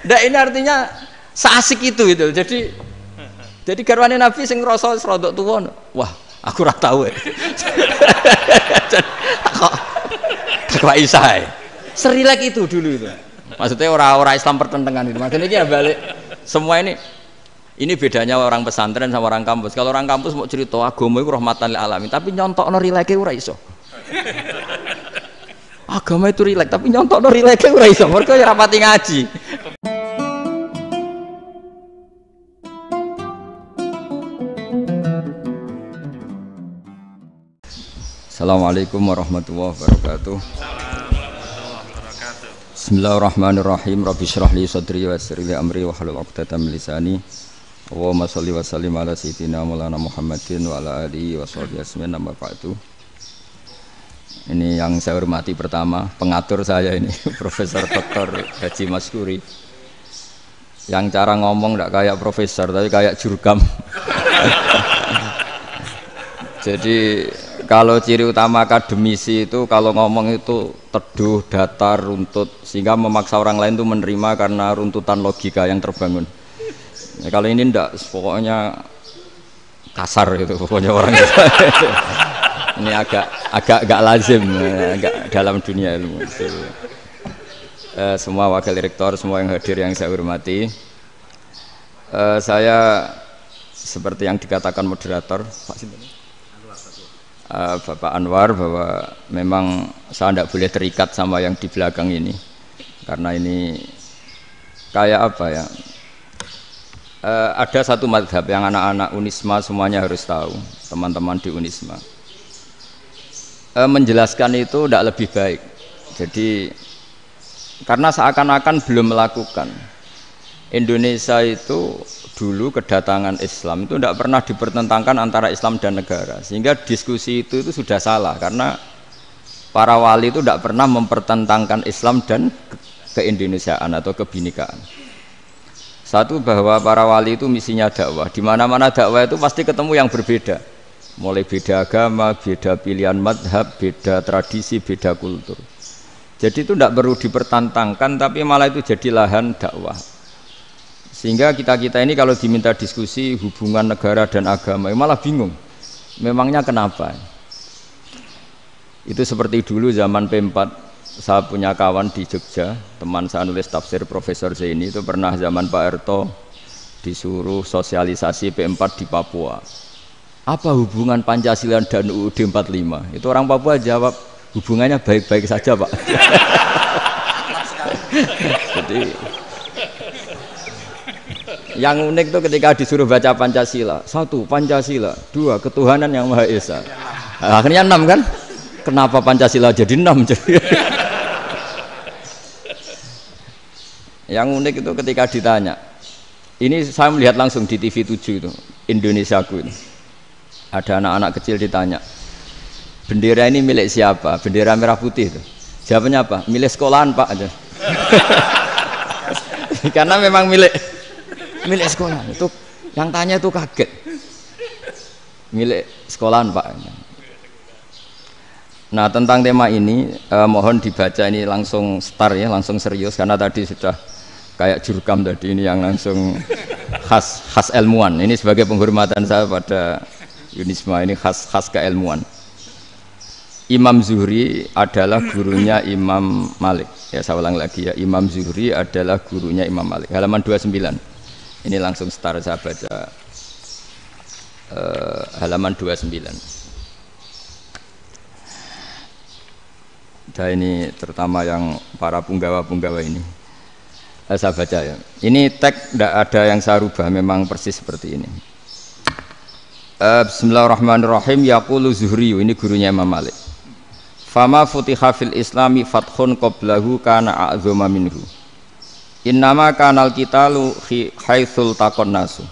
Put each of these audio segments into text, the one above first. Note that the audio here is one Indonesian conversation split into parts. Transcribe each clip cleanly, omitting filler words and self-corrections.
Ndak ini artinya seasik itu gitu. Jadi garwane Nabi sing ngrasa rodok tuwa. Wah, aku ora tahu. Kok Isa. Serilek itu dulu itu. Maksudnya orang Islam pertentangan itu. Maksudnya ini ya balik semua ini bedanya orang pesantren sama orang kampus. Kalau orang kampus mau cerita agama itu rahmatan lil alamin, tapi nyontokno rileke ora iso. Agama itu rilek, tapi nyontokno rileke ora iso. Mergo ya rapati ngaji. Assalamualaikum warahmatullahi wabarakatuh. Bismillahirrahmanirrahim. Rabbi shrah li sadri wa yassir li amri wa hlul 'uqdatam min lisani. Allahumma shalli wa sallim ala sayyidina Maulana Muhammadin wa ala alihi wa sahbihi ajmain. Amma ba'du. Ini yang saya hormati pertama, pengatur saya ini Profesor Dr. Haji Maskuri. Yang cara ngomong tidak kayak profesor tapi kayak jurkam. Jadi kalau ciri utama akademisi itu kalau ngomong itu teduh, datar, runtut, sehingga memaksa orang lain itu menerima karena runtutan logika yang terbangun. Ya, kalau ini ndak, pokoknya kasar gitu, pokoknya orang itu. Ini agak lazim, agak dalam dunia ilmu. Semua wakil rektor, semua yang hadir yang saya hormati, saya seperti yang dikatakan moderator Bapak Anwar, bahwa memang saya tidak boleh terikat sama yang di belakang ini, karena ini kayak apa ya, ada satu madhab yang anak-anak Unisma semuanya harus tahu, teman-teman di Unisma, menjelaskan itu tidak lebih baik. Jadi karena seakan-akan belum melakukan. Indonesia itu dulu kedatangan Islam itu tidak pernah dipertentangkan antara Islam dan negara, sehingga diskusi itu sudah salah, karena para wali itu tidak pernah mempertentangkan Islam dan keindonesiaan atau kebinekaan. Satu, bahwa para wali itu misinya dakwah, di mana-mana dakwah itu pasti ketemu yang berbeda, mulai beda agama, beda pilihan madhab, beda tradisi, beda kultur. Jadi itu tidak perlu dipertentangkan, tapi malah itu jadi lahan dakwah. Sehingga kita ini kalau diminta diskusi hubungan negara dan agama malah bingung, memangnya kenapa. Itu seperti dulu zaman P4, saya punya kawan di Jogja, teman saya nulis tafsir Profesor Zaini, itu pernah zaman Pak Erto disuruh sosialisasi P4 di Papua. Apa hubungan Pancasila dan UUD 45? Itu orang Papua jawab, hubungannya baik-baik saja Pak. Jadi yang unik itu ketika disuruh baca Pancasila, 1 Pancasila, 2 ketuhanan yang Maha Esa. Nah, akhirnya 6 kan? Kenapa Pancasila jadi 6? Yang unik itu ketika ditanya, ini saya melihat langsung di TV 7 itu, Indonesiaku itu. Ada anak-anak kecil ditanya, bendera ini milik siapa? Bendera merah putih itu. Jawabannya apa? Milik sekolahan Pak aja. Karena memang milik sekolah. Itu yang tanya itu kaget. Milik sekolahan Pak. Nah, tentang tema ini mohon dibaca ini langsung start ya, langsung serius, karena tadi sudah kayak jurkam tadi, ini yang langsung khas ilmuwan. Ini sebagai penghormatan saya pada Unisma, ini khas keilmuan. Imam Zuhri adalah gurunya Imam Malik. Ya, saya ulang lagi ya, Imam Zuhri adalah gurunya Imam Malik. Halaman 29. Ini langsung start, saya baca halaman 29. Dan ini terutama yang para punggawa-punggawa ini. Saya baca ya. Ini teks tidak ada yang saya rubah, memang persis seperti ini. Bismillahirrahmanirrahim. Yaqulu Zuhri, ini gurunya Imam Malik. Fama futiha fil islami fathun qablahu kana a'zama minhu. Innama kanal qitalu haitsul taqon nasu.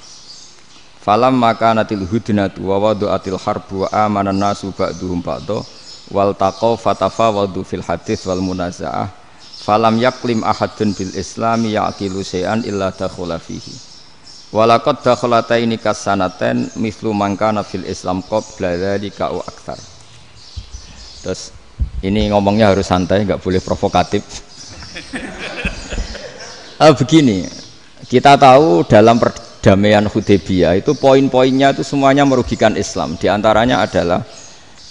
Falam makanatil hudnatu wa wadu'atil harbu wa amanan nasu ba'duhum ba'da wal taqaw fatafawadu fil hadits wal munaza'ah. Falam yaklim ahadun bil islami yaqilu syai'an illa dakhula fihi. Walaqad dakhalataini kasanaten mithlu man kana fil islam qabla dzalika wa aktsar. Terus ini ngomongnya harus santai, enggak boleh provokatif. Begini, kita tahu dalam perdamaian Hudaybiyah itu poin-poinnya itu semuanya merugikan Islam. Di antaranya adalah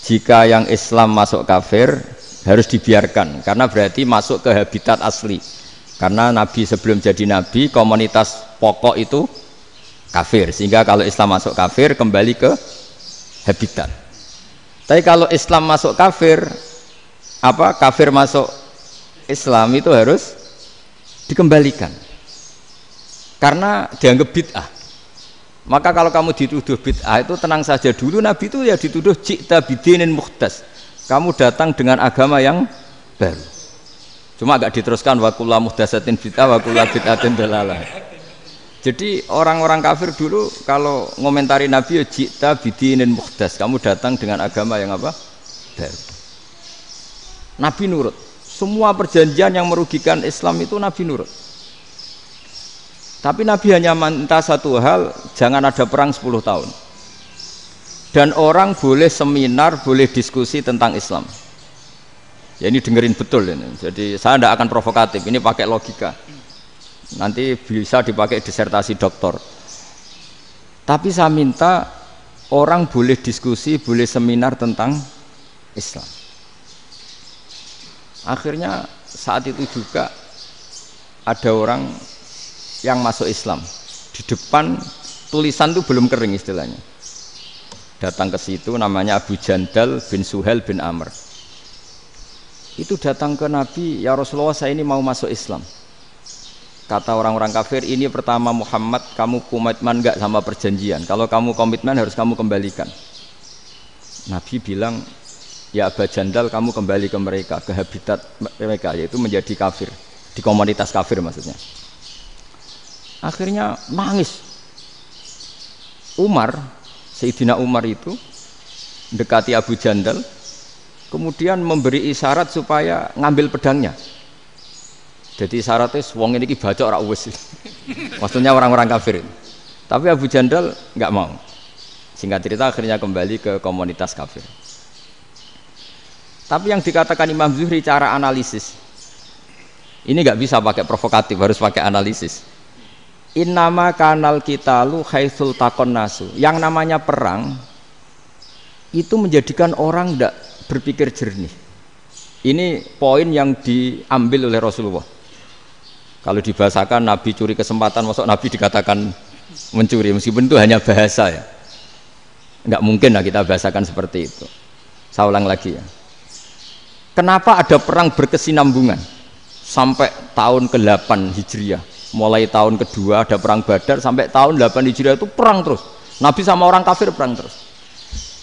jika yang Islam masuk kafir harus dibiarkan karena berarti masuk ke habitat asli. Karena Nabi sebelum jadi Nabi komunitas pokok itu kafir, sehingga kalau Islam masuk kafir kembali ke habitat. Tapi kalau Islam masuk kafir, kafir masuk Islam itu harus dikembalikan karena dianggap bid'ah. Maka kalau kamu dituduh bid'ah itu tenang saja dulu. Nabi itu ya dituduh ji'ta bidinin muhdas, kamu datang dengan agama yang baru. Cuma agak diteruskan wa kullu muhdatsatin bid'ah wa kullu bid'atin dalalah. Jadi orang-orang kafir dulu kalau ngomentari Nabi ya ji'ta bidinin muhdas, kamu datang dengan agama yang baru. Nabi nurut. Semua perjanjian yang merugikan Islam itu Nabi nurut. Tapi Nabi hanya minta satu hal, jangan ada perang 10 tahun. Dan orang boleh seminar, boleh diskusi tentang Islam. Ya ini dengerin betul ini. Jadi saya tidak akan provokatif, ini pakai logika. Nanti bisa dipakai disertasi doktor. Tapi saya minta orang boleh diskusi, boleh seminar tentang Islam. Akhirnya saat itu juga ada orang yang masuk Islam. Di depan tulisan itu belum kering istilahnya. Datang ke situ namanya Abu Jandal bin Suhail bin Amr. Itu datang ke Nabi, ya Rasulullah saya ini mau masuk Islam. Kata orang-orang kafir, ini pertama Muhammad kamu komitmen enggak sama perjanjian. Kalau kamu komitmen harus kamu kembalikan. Nabi bilang, ya Abu Jandal kamu kembali ke mereka, ke habitat mereka, yaitu menjadi kafir, di komunitas kafir maksudnya. Akhirnya nangis. Sayyidina Umar itu mendekati Abu Jandal, kemudian memberi isyarat supaya ngambil pedangnya. Jadi isyaratnya wong ini baca ora wis. Maksudnya orang-orang kafir. Tapi Abu Jandal nggak mau. Singkat cerita akhirnya kembali ke komunitas kafir. Tapi yang dikatakan Imam Zuhri cara analisis ini nggak bisa pakai provokatif, harus pakai analisis. Innama kanal kitalu haitsul takon nasu. Yang namanya perang itu menjadikan orang tidak berpikir jernih. Ini poin yang diambil oleh Rasulullah. Kalau dibahasakan Nabi curi kesempatan, masuk Nabi dikatakan mencuri, meskipun itu hanya bahasa ya. Nggak mungkin lah kita bahasakan seperti itu. Saya ulang lagi ya. Kenapa ada perang berkesinambungan sampai tahun ke-8 Hijriah? Mulai tahun kedua ada perang Badar sampai tahun 8 Hijriah itu perang terus. Nabi sama orang kafir perang terus.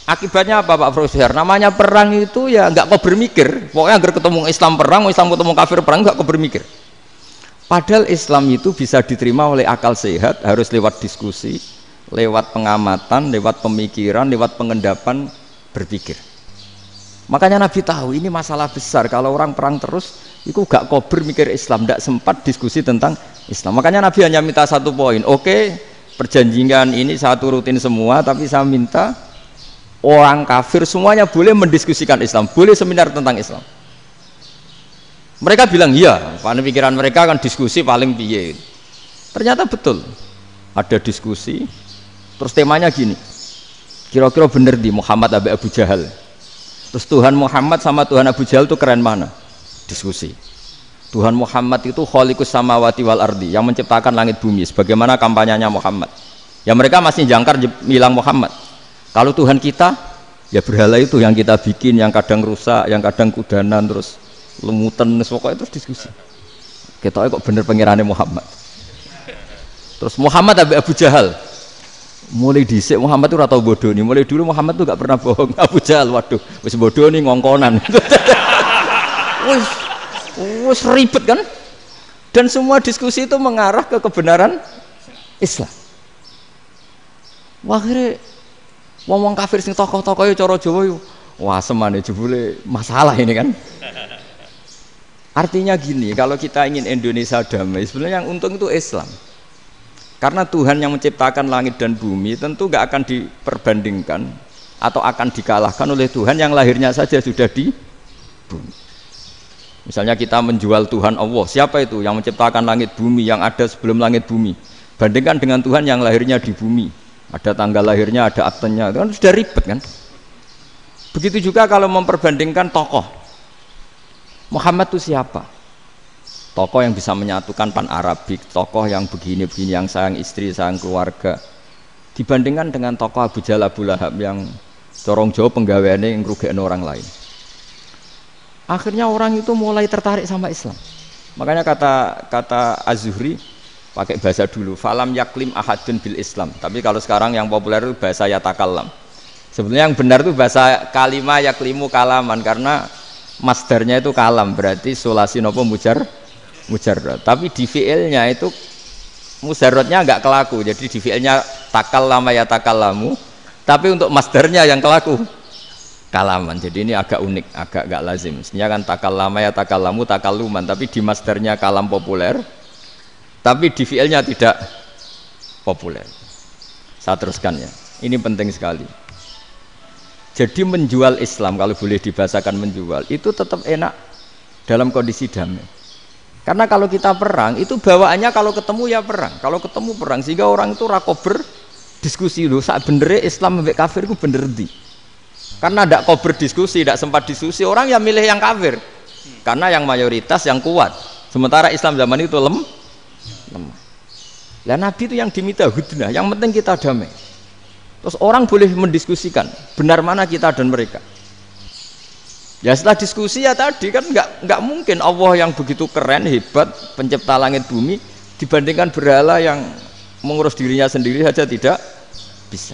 Akibatnya apa Pak Profesor? Namanya perang itu ya nggak kau bermikir. Pokoknya agar ketemu Islam perang, Islam ketemu kafir perang nggak kau bermikir. Padahal Islam itu bisa diterima oleh akal sehat, harus lewat diskusi, lewat pengamatan, lewat pemikiran, lewat pengendapan berpikir. Makanya Nabi tahu ini masalah besar. Kalau orang perang terus, itu gak kober mikir Islam, tidak sempat diskusi tentang Islam. Makanya Nabi hanya minta satu poin. Oke, perjanjian ini saya turutin semua, tapi saya minta orang kafir semuanya boleh mendiskusikan Islam, boleh seminar tentang Islam. Mereka bilang iya, pada pikiran mereka kan diskusi paling piye. Ternyata betul, ada diskusi. Terus temanya gini, kira-kira bener di Muhammad Abu Jahal. Terus Tuhan Muhammad sama Tuhan Abu Jahal itu keren mana? Diskusi. Tuhan Muhammad itu khaliqus samawati wal ardi, yang menciptakan langit bumi. Sebagaimana kampanyenya Muhammad. Ya mereka masih jangkar bilang Muhammad. Kalau Tuhan kita, ya berhala itu yang kita bikin, yang kadang rusak, yang kadang kudanan, terus lemutan, pokoknya terus diskusi. Kita kok bener pengirannya Muhammad. Terus Muhammad Abu Jahal. Mulai dhisik Muhammad itu ora tau bodoh nih. Mulai dulu Muhammad itu gak pernah bohong. Abu Jahal, waduh, wis bodoh nih ngongkonan. Wis ribet kan? Dan semua diskusi itu mengarah ke kebenaran Islam. Wah, akhirnya wong kafir sing tokoh-tokoh cara Jawa yo wah semane jebule masalah ini kan. Artinya gini, kalau kita ingin Indonesia damai, sebenarnya yang untung itu Islam. Karena Tuhan yang menciptakan langit dan bumi tentu gak akan diperbandingkan atau akan dikalahkan oleh Tuhan yang lahirnya saja sudah di bumi. Misalnya kita menjual Tuhan Allah, siapa itu yang menciptakan langit bumi, yang ada sebelum langit bumi, bandingkan dengan Tuhan yang lahirnya di bumi, ada tanggal lahirnya, ada aktenya, itu kan sudah ribet kan. Begitu juga kalau memperbandingkan tokoh, Muhammad itu siapa? Tokoh yang bisa menyatukan pan Arabik, tokoh yang begini-begini, yang sayang istri, sayang keluarga, dibandingkan dengan tokoh Abu Jahal, Abu Lahab yang corong jauh penggaweannya yang ngerugikan orang lain. Akhirnya orang itu mulai tertarik sama Islam. Makanya kata Az-Zuhri pakai bahasa dulu, falam yaklim ahadun bil Islam. Tapi kalau sekarang yang populer itu bahasa yatakallam. Sebenarnya yang benar itu bahasa kalimah yaklimu kalaman, karena masdarnya itu kalam, berarti sulasi nopo mujarrad. Tapi di fiilnya itu mujarradnya enggak kelaku. Jadi di fiilnya takallama yatakallamu, tapi untuk masdarnya yang kelaku kalaman. Jadi ini agak unik, agak gak lazim. Sebenarnya kan takallama ya takallamu takalluman, tapi di masdarnya kalam populer, tapi di fiilnya tidak populer. Saya teruskan ya. Ini penting sekali. Jadi menjual Islam, kalau boleh dibahasakan menjual, itu tetap enak dalam kondisi damai. Karena kalau kita perang, itu bawaannya kalau ketemu ya perang. Kalau ketemu perang, sehingga orang itu rakober diskusi dulu. Saat benernya Islam sampai kafir itu bener di. Karena tidak kau berdiskusi, tidak sempat diskusi, orang yang milih yang kafir. Karena yang mayoritas yang kuat. Sementara Islam zaman itu lemah. Lah Nabi itu yang diminta hudnah, yang penting kita damai. Terus orang boleh mendiskusikan benar mana kita dan mereka. Ya setelah diskusi ya tadi kan nggak mungkin Allah yang begitu keren, hebat, pencipta langit bumi dibandingkan berhala yang mengurus dirinya sendiri saja tidak bisa.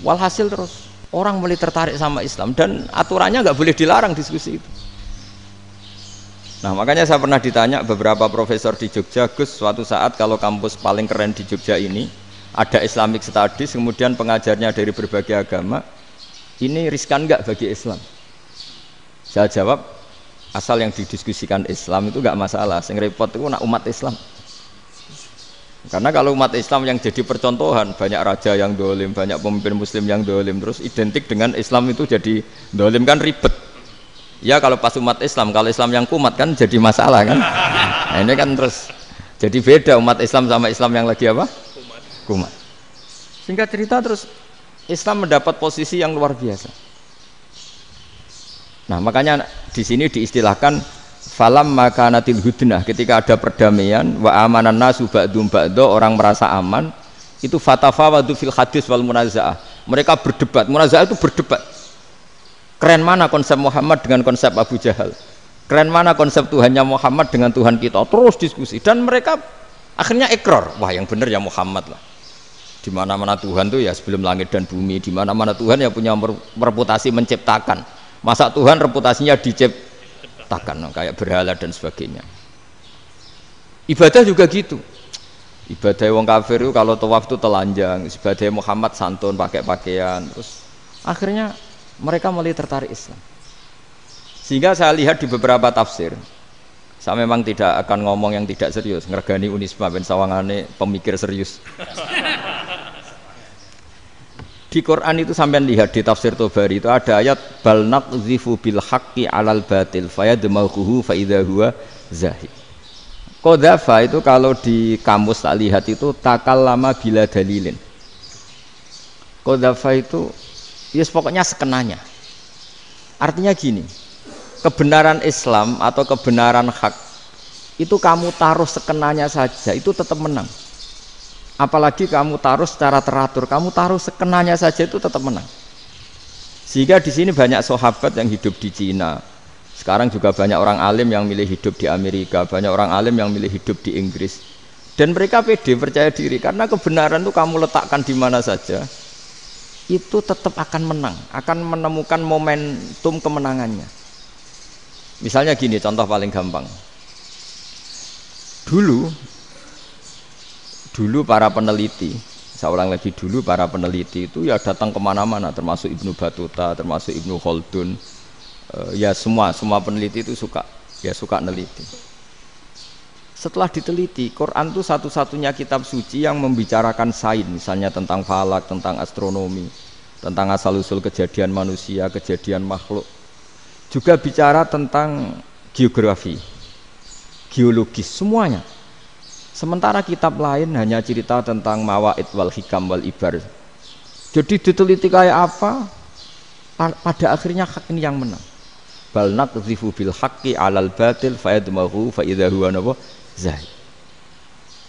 Walhasil terus orang mulai tertarik sama Islam dan aturannya nggak boleh dilarang diskusi itu. Nah makanya saya pernah ditanya beberapa profesor di Jogja, Gus, suatu saat kalau kampus paling keren di Jogja ini ada Islamic Studies, kemudian pengajarnya dari berbagai agama, ini riskan nggak bagi Islam? Saya jawab, asal yang didiskusikan Islam itu nggak masalah, yang repot itu nak umat Islam. Karena kalau umat Islam yang jadi percontohan, banyak raja yang dolim, banyak pemimpin muslim yang dolim, terus identik dengan Islam itu jadi dolim kan ribet. Ya kalau pas umat Islam, kalau Islam yang kumat kan jadi masalah kan. Nah ini kan terus jadi beda umat Islam sama Islam yang lagi apa? Kumat. Singkat cerita terus Islam mendapat posisi yang luar biasa. Nah makanya di sini diistilahkan falam makanatil hudnah, ketika ada perdamaian wa amanan nasu ba'dum ba'do, orang merasa aman, itu fatafawadu fil hadis wal munazaah, mereka berdebat. Munazaah itu berdebat, keren mana konsep Muhammad dengan konsep Abu Jahal, keren mana konsep Tuhannya Muhammad dengan Tuhan kita, terus diskusi. Dan mereka akhirnya ikrar, wah yang benar ya Muhammad lah. Di mana-mana Tuhan tuh ya sebelum langit dan bumi, di mana-mana Tuhan ya punya reputasi menciptakan. Masa Tuhan reputasinya diciptakan kayak berhala dan sebagainya. Ibadah juga gitu. Ibadah wong kafir itu kalau tawaf itu telanjang, ibadah Muhammad santun pakai pakaian. Terus akhirnya mereka mulai tertarik Islam. Sehingga saya lihat di beberapa tafsir, saya memang tidak akan ngomong yang tidak serius, ngergani Unisba ben sawangane pemikir serius. Di Quran itu sampean lihat di tafsir Tobari itu ada ayat bal naqzifu bil haqqi 'alal batil fayadmaghuhu fa idza huwa zahid. Qadzafa itu kalau di kamus tak lihat itu takallama bila dalilin. Qadzafa itu ya pokoknya sekenanya. Artinya gini, kebenaran Islam atau kebenaran hak itu kamu taruh sekenanya saja itu tetap menang. Apalagi kamu taruh secara teratur, kamu taruh sekenanya saja itu tetap menang. Sehingga di sini banyak sahabat yang hidup di Cina. Sekarang juga banyak orang alim yang milih hidup di Amerika, banyak orang alim yang milih hidup di Inggris. Dan mereka pede, percaya diri karena kebenaran itu kamu letakkan di mana saja, itu tetap akan menang, akan menemukan momentum kemenangannya. Misalnya gini, contoh paling gampang. Dulu para peneliti, saya ulang lagi, dulu para peneliti itu ya datang kemana-mana, termasuk Ibnu Battuta, termasuk Ibnu Khaldun, ya semua peneliti itu suka neliti. Setelah diteliti, Quran itu satu-satunya kitab suci yang membicarakan sains, misalnya tentang falak, tentang astronomi, tentang asal-usul kejadian manusia, kejadian makhluk. juga bicara tentang geografi, geologis, semuanya. Sementara kitab lain hanya cerita tentang mawaid wal hikam wal ibar. Jadi diteliti kayak apa, pada akhirnya hak ini yang menang. Bal naqdhifu bil haqqi 'alal batil fayadmahu fa idza huwa zahid.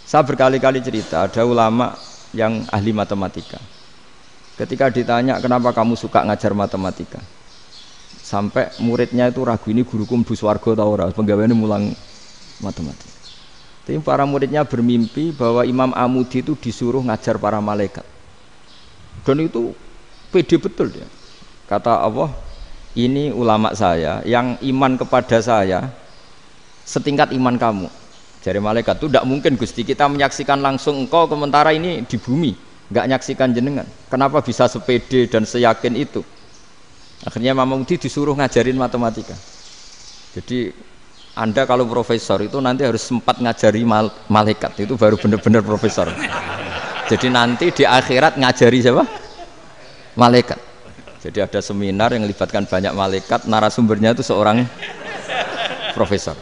Saya berkali-kali cerita, ada ulama yang ahli matematika. Ketika ditanya kenapa kamu suka ngajar matematika, sampai muridnya itu ragu, ini guruku mlebu swarga ta ora, penggaweane mulang matematika. Tapi para muridnya bermimpi bahwa Imam Amudi itu disuruh ngajar para malaikat. Dan itu pede betul dia. Kata Allah, ini ulama saya yang iman kepada saya setingkat iman kamu. Jadi malaikat itu tidak mungkin Gusti, kita menyaksikan langsung engkau sementara ini di bumi, nggak nyaksikan jenengan. Kenapa bisa sepede dan seyakin itu? Akhirnya Imam Amudi disuruh ngajarin matematika. Jadi Anda kalau profesor itu nanti harus sempat ngajari malaikat, itu baru benar-benar profesor. Jadi nanti di akhirat ngajari siapa? Malaikat. Jadi ada seminar yang melibatkan banyak malaikat, narasumbernya itu seorang profesor.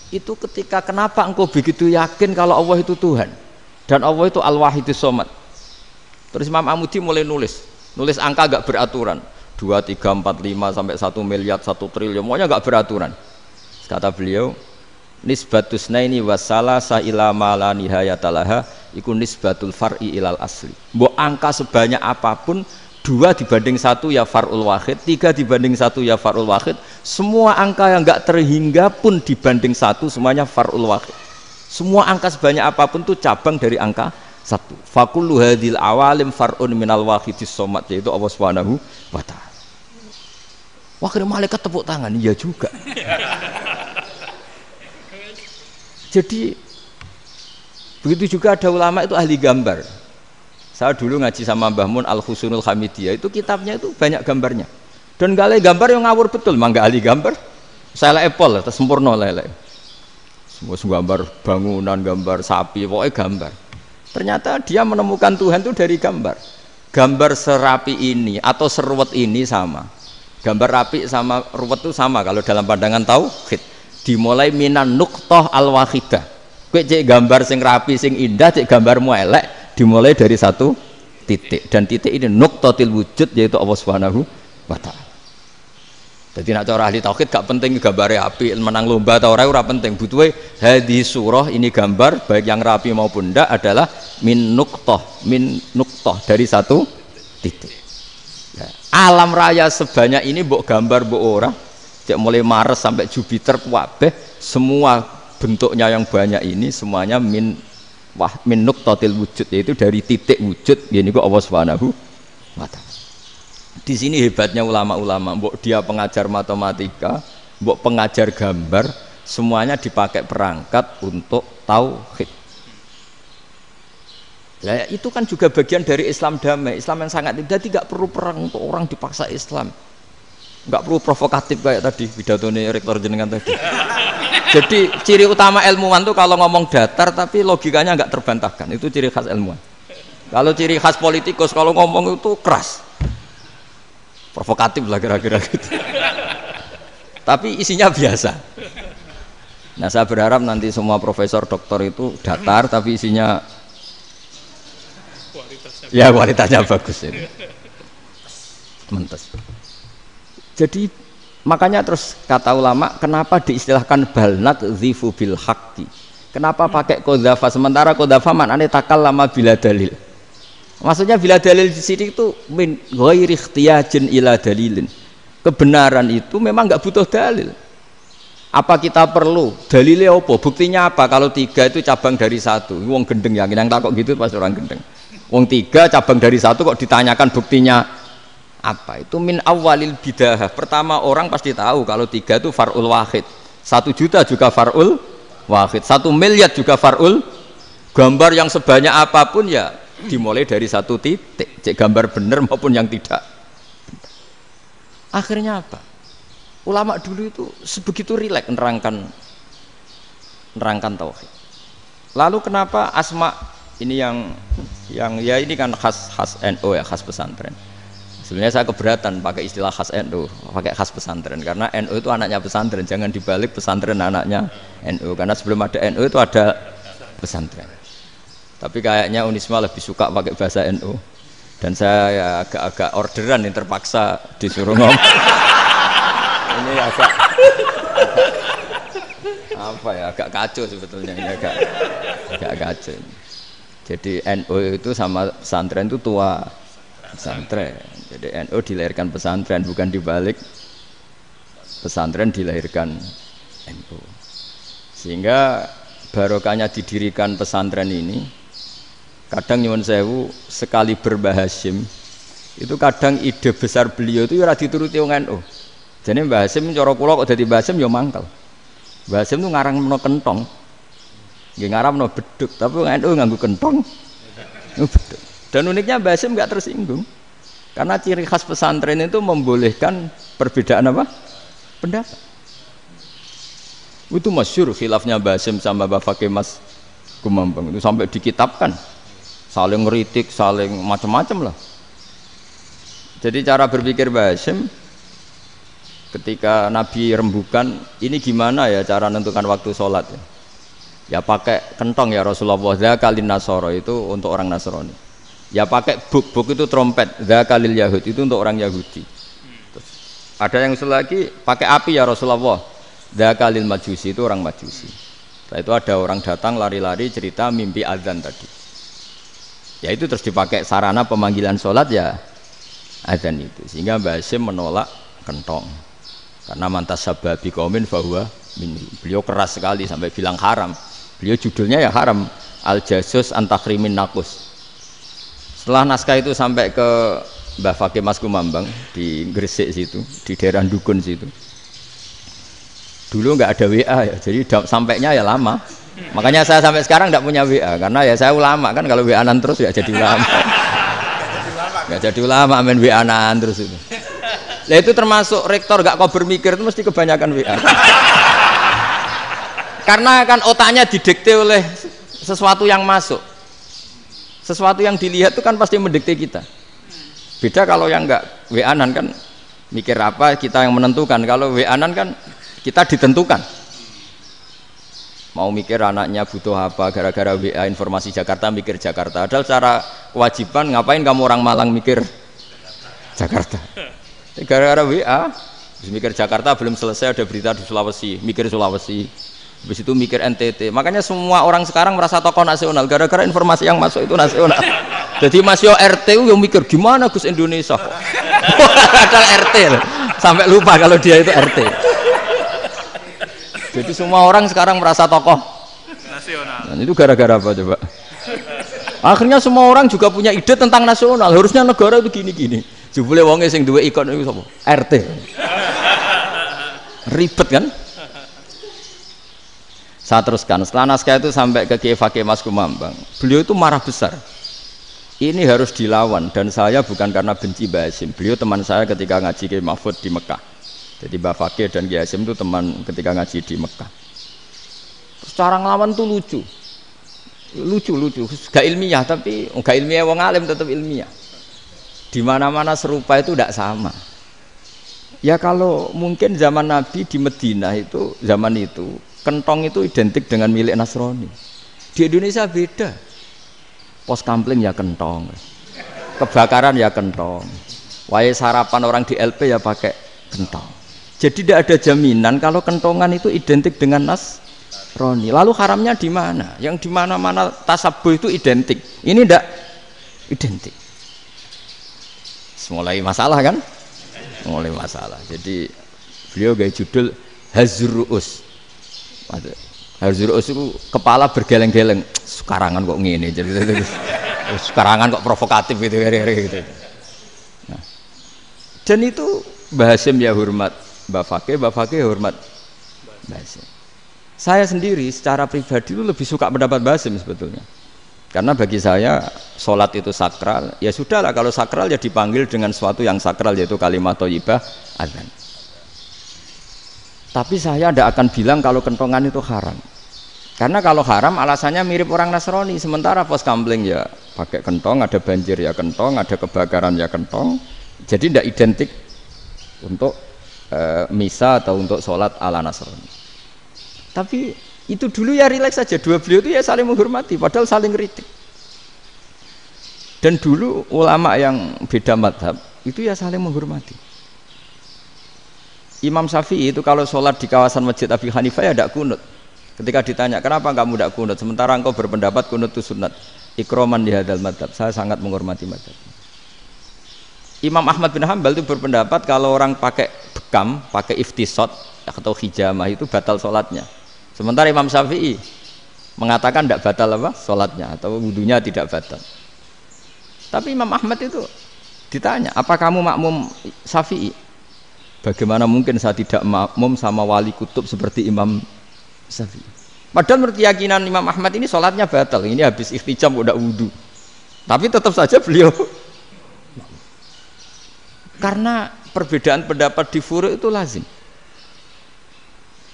Itu ketika kenapa engkau begitu yakin kalau Allah itu Tuhan dan Allah itu Al-Wahidus Shomad. Terus Imam Amudi mulai nulis angka gak beraturan. 2, 3, 4, 5 sampai 1 miliar, 1 triliun, semuanya enggak beraturan. Kata beliau, nisbatus naini wasalasa ila ma la nihayatalaha iku nisbatul far'i ilal asli. Mbok angka sebanyak apapun, 2 dibanding 1 ya far'ul wahid, 3 dibanding 1 ya far'ul wahid. Semua angka yang enggak terhingga pun dibanding 1 semuanya far'ul wahid. Semua angka sebanyak apapun itu cabang dari angka 1. Fakullu hadil awalim far'un minal wahidis shomad, yaitu Allah Subhanahu wa ta'ala. Wah, kira malaikat tepuk tangan, iya juga. Jadi begitu juga ada ulama itu ahli gambar. Saya dulu ngaji sama Mbah Mun Al-Husunul Hamidiyah, itu kitabnya itu banyak gambarnya. Dan gale gambar yang ngawur betul, mangga ahli gambar. Saya Apple, terus sempurna lele. Semua gambar bangunan, gambar sapi, pokoknya gambar. Ternyata dia menemukan Tuhan itu dari gambar. Gambar serapi ini atau seruwet ini sama. Gambar rapi sama ruwet itu sama kalau dalam pandangan tauhid. Dimulai minan nuqtah al-wahidah. Kowe cek gambar sing rapi sing indah, cek gambarmu elek, dimulai dari 1 titik. Dan titik ini nuqtatil wujud, yaitu Allah Subhanahu wa ta'ala. Jadi nak cara ahli tauhid gak penting gambare api, menang lomba atau ora penting. Butuhe hadis surah ini gambar baik yang rapi maupun ndak adalah min nuqtah dari 1 titik. Alam raya sebanyak ini mbok gambar mbok ora, cek mulai Mars sampai Jupiter kabeh semua bentuknya yang banyak ini semuanya min nuqtatil wujud, yaitu dari titik wujud, yaitu Allah Subhanahu wa ta'ala. Di sini hebatnya ulama-ulama, mbok dia pengajar matematika, mbok pengajar gambar, semuanya dipakai perangkat untuk tauhid. Nah, itu kan juga bagian dari Islam damai, Islam yang sangat tidak perlu perang untuk orang dipaksa Islam, nggak perlu provokatif kayak tadi pidatonya rektor jenengan tadi. Jadi ciri utama ilmuwan tuh kalau ngomong datar tapi logikanya nggak terbantahkan, itu ciri khas ilmuwan. Kalau ciri khas politikus kalau ngomong itu keras, provokatif lah kira-kira gitu. Tapi isinya biasa. Nah, saya berharap nanti semua profesor doktor itu datar tapi isinya kualitasnya bagus ini. Mentes. Jadi makanya terus kata ulama, kenapa diistilahkan bal naqdhifu bil haqqi? Kenapa pakai qadzafa sementara qadzafa maknane takallama bila dalil? Maksudnya bila dalil di sini itu min ghairi ikhtiyajin ila dalilin. Kebenaran itu memang enggak butuh dalil. Apa kita perlu dalilnya apa? Buktinya apa? Kalau 3 itu cabang dari 1. Wong gendeng yakin yang takok gitu pasti orang gendeng. Wong 3 cabang dari 1 kok ditanyakan buktinya apa? Itu min awalil bidahah. Pertama orang pasti tahu kalau 3 itu far'ul wahid. 1 juta juga far'ul wahid. 1 miliar juga far'ul. Gambar yang sebanyak apapun ya dimulai dari 1 titik. Cek gambar benar maupun yang tidak. Akhirnya apa? Ulama dulu itu sebegitu rileks nerangkan tauhid. Lalu kenapa asma ini yang ya ini kan khas NU ya, khas pesantren. Sebenarnya saya keberatan pakai istilah khas NU, pakai khas pesantren karena NU itu anaknya pesantren, jangan dibalik pesantren anaknya NU karena sebelum ada NU itu ada pesantren. Tapi kayaknya Unisma lebih suka pakai bahasa NU dan saya ya agak-agak orderan yang terpaksa disuruh ngomong. Ini agak apa ya, agak kacau sebetulnya ini agak kacau. Jadi NU itu sama pesantren itu tua pesantren. Jadi NU dilahirkan pesantren, bukan dibalik pesantren dilahirkan NU. Sehingga barokahnya didirikan pesantren ini, kadang nyuwun sewu sekali Mbah Hasyim itu kadang ide besar beliau itu ora dituruti wong NU. Jadi Mbah Hasyim cara kula kok dadi Mbah Hasyim ya mangkel. Mbah Hasyim itu ngarangno kentong. Nggih ngaramno beduk, tapi wong NU nganggo kentong. Beduk. Dan uniknya Mbah Hasyim enggak tersinggung. Karena ciri khas pesantren itu membolehkan perbedaan apa? Pendapat. Itu masyhur khilafnya Mbah Hasyim sama Mbah Fakih Mas Kumambang itu sampai dikitabkan. Saling ngeritik, saling macam-macam lah. Jadi cara berpikir Mbah Hasyim ketika Nabi rembukan, ini gimana ya cara menentukan waktu sholat ya? Ya pakai kentong ya Rasulullah, dzakalin nasara itu untuk orang Nasrani. Ya pakai buk itu trompet, dzakalil Yahud itu untuk orang Yahudi. Terus, ada yang usul lagi pakai api ya Rasulullah, dzakalil Majusi itu orang Majusi. Setelah itu ada orang datang lari-lari cerita mimpi azan tadi. Ya itu terus dipakai sarana pemanggilan sholat ya azan itu. Sehingga Mbah Hasyim menolak kentong. Karena mantas sababi qaumin fahuwa minni. Beliau keras sekali sampai bilang haram. Beliau judulnya ya haram, Al-Jasus Antakhrimin Nakus. Setelah naskah itu sampai ke Mbah Fakih Mas Kumambang di Gresik situ, di daerah Dukun situ. Dulu nggak ada WA ya, jadi sampainya ya lama. Makanya saya sampai sekarang nggak punya WA karena ya saya ulama kan, kalau WA-an terus ya jadi ulama. Nggak jadi ulama main WA-an terus itu. Nah itu termasuk rektor nggak kau bermikir itu mesti kebanyakan WA. Karena kan otaknya didikte oleh sesuatu yang masuk. Sesuatu yang dilihat itu kan pasti mendikte kita. Beda kalau yang enggak WA-an kan mikir apa kita yang menentukan. Kalau WA-an kan kita ditentukan. Mau mikir anaknya butuh apa gara-gara WA informasi Jakarta mikir Jakarta. Padahal secara kewajiban ngapain kamu orang Malang mikir Jakarta. Gara-gara WA mikir Jakarta belum selesai ada berita di Sulawesi, mikir Sulawesi. Habis itu mikir NTT. Makanya semua orang sekarang merasa tokoh nasional gara-gara informasi yang masuk itu nasional. Jadi Mas Yo RT yang mikir gimana Gus Indonesia kok. Ada RT loh. Sampai lupa kalau dia itu RT. Jadi semua orang sekarang merasa tokoh nasional. Dan itu gara-gara apa coba? Akhirnya semua orang juga punya ide tentang nasional. Harusnya negara itu gini-gini. Jebule wonge sing duwe ikon itu sapa? RT. Ribet kan? Saya teruskan, setelah naskah itu sampai ke Kiai Fakih Mas Kumambang, beliau itu marah besar. Ini harus dilawan dan saya bukan karena benci Mbah Hasyim. Beliau teman saya ketika ngaji Kiai Mahfud di Mekah. Jadi Mbah Fakih dan Kiai Hasyim itu teman ketika ngaji di Mekah. Terus cara ngelawan tuh lucu. Lucu. Gak ilmiah tapi gak ilmiah wong alim tetap ilmiah. Di mana-mana serupa itu tidak sama. Ya kalau mungkin zaman Nabi di Madinah itu zaman itu kentong itu identik dengan milik Nasrani. Di Indonesia beda. Pos kampling ya kentong, kebakaran ya kentong, wae sarapan orang di LP ya pakai kentong. Jadi tidak ada jaminan kalau kentongan itu identik dengan Nasrani. Lalu haramnya di mana? Yang di mana-mana tasabuh itu identik. Ini tidak identik. Mulai masalah kan? Mulai masalah. Jadi beliau gaya judul Hazruus. Hazruus itu kepala bergeleng-geleng. Sekarangan kok ngene jadi sekarangan kok provokatif gitu. Nah, dan itu Mbah Hasyim ya hormat Mbah Fakih hormat Mbah Hasyim. Saya sendiri secara pribadi itu lebih suka pendapat Mbah Hasyim sebetulnya. Karena bagi saya sholat itu sakral, ya sudahlah kalau sakral ya dipanggil dengan sesuatu yang sakral yaitu kalimat thayyibah adzan. Tapi saya tidak akan bilang kalau kentongan itu haram. Karena kalau haram alasannya mirip orang Nasrani. Sementara pos kampling ya pakai kentong, ada banjir ya kentong, ada kebakaran ya kentong, Jadi tidak identik untuk misa atau untuk sholat ala Nasrani. Tapi itu dulu ya rileks saja, dua beliau itu ya saling menghormati, padahal saling kritik. Dan dulu ulama yang beda madhab itu ya saling menghormati. Imam Syafi'i itu kalau sholat di kawasan Masjid Abi Hanifah ya tidak kunut. Ketika ditanya kenapa kamu tidak kunut, sementara engkau berpendapat kunut itu sunat, ikroman di hadal madhab, saya sangat menghormati madhab. Imam Ahmad bin Hanbal itu berpendapat kalau orang pakai bekam, pakai iftisot atau hijamah itu batal sholatnya. Sementara Imam Syafi'i mengatakan tidak batal apa sholatnya atau wudunya tidak batal. Tapi Imam Ahmad itu ditanya, apa kamu makmum Syafi'i? Bagaimana mungkin saya tidak makmum sama wali kutub seperti Imam Syafi'i? Padahal menurut keyakinan Imam Ahmad ini sholatnya batal, ini habis ikhtijam udah wudu. Tapi tetap saja beliau karena perbedaan pendapat di furu' itu lazim.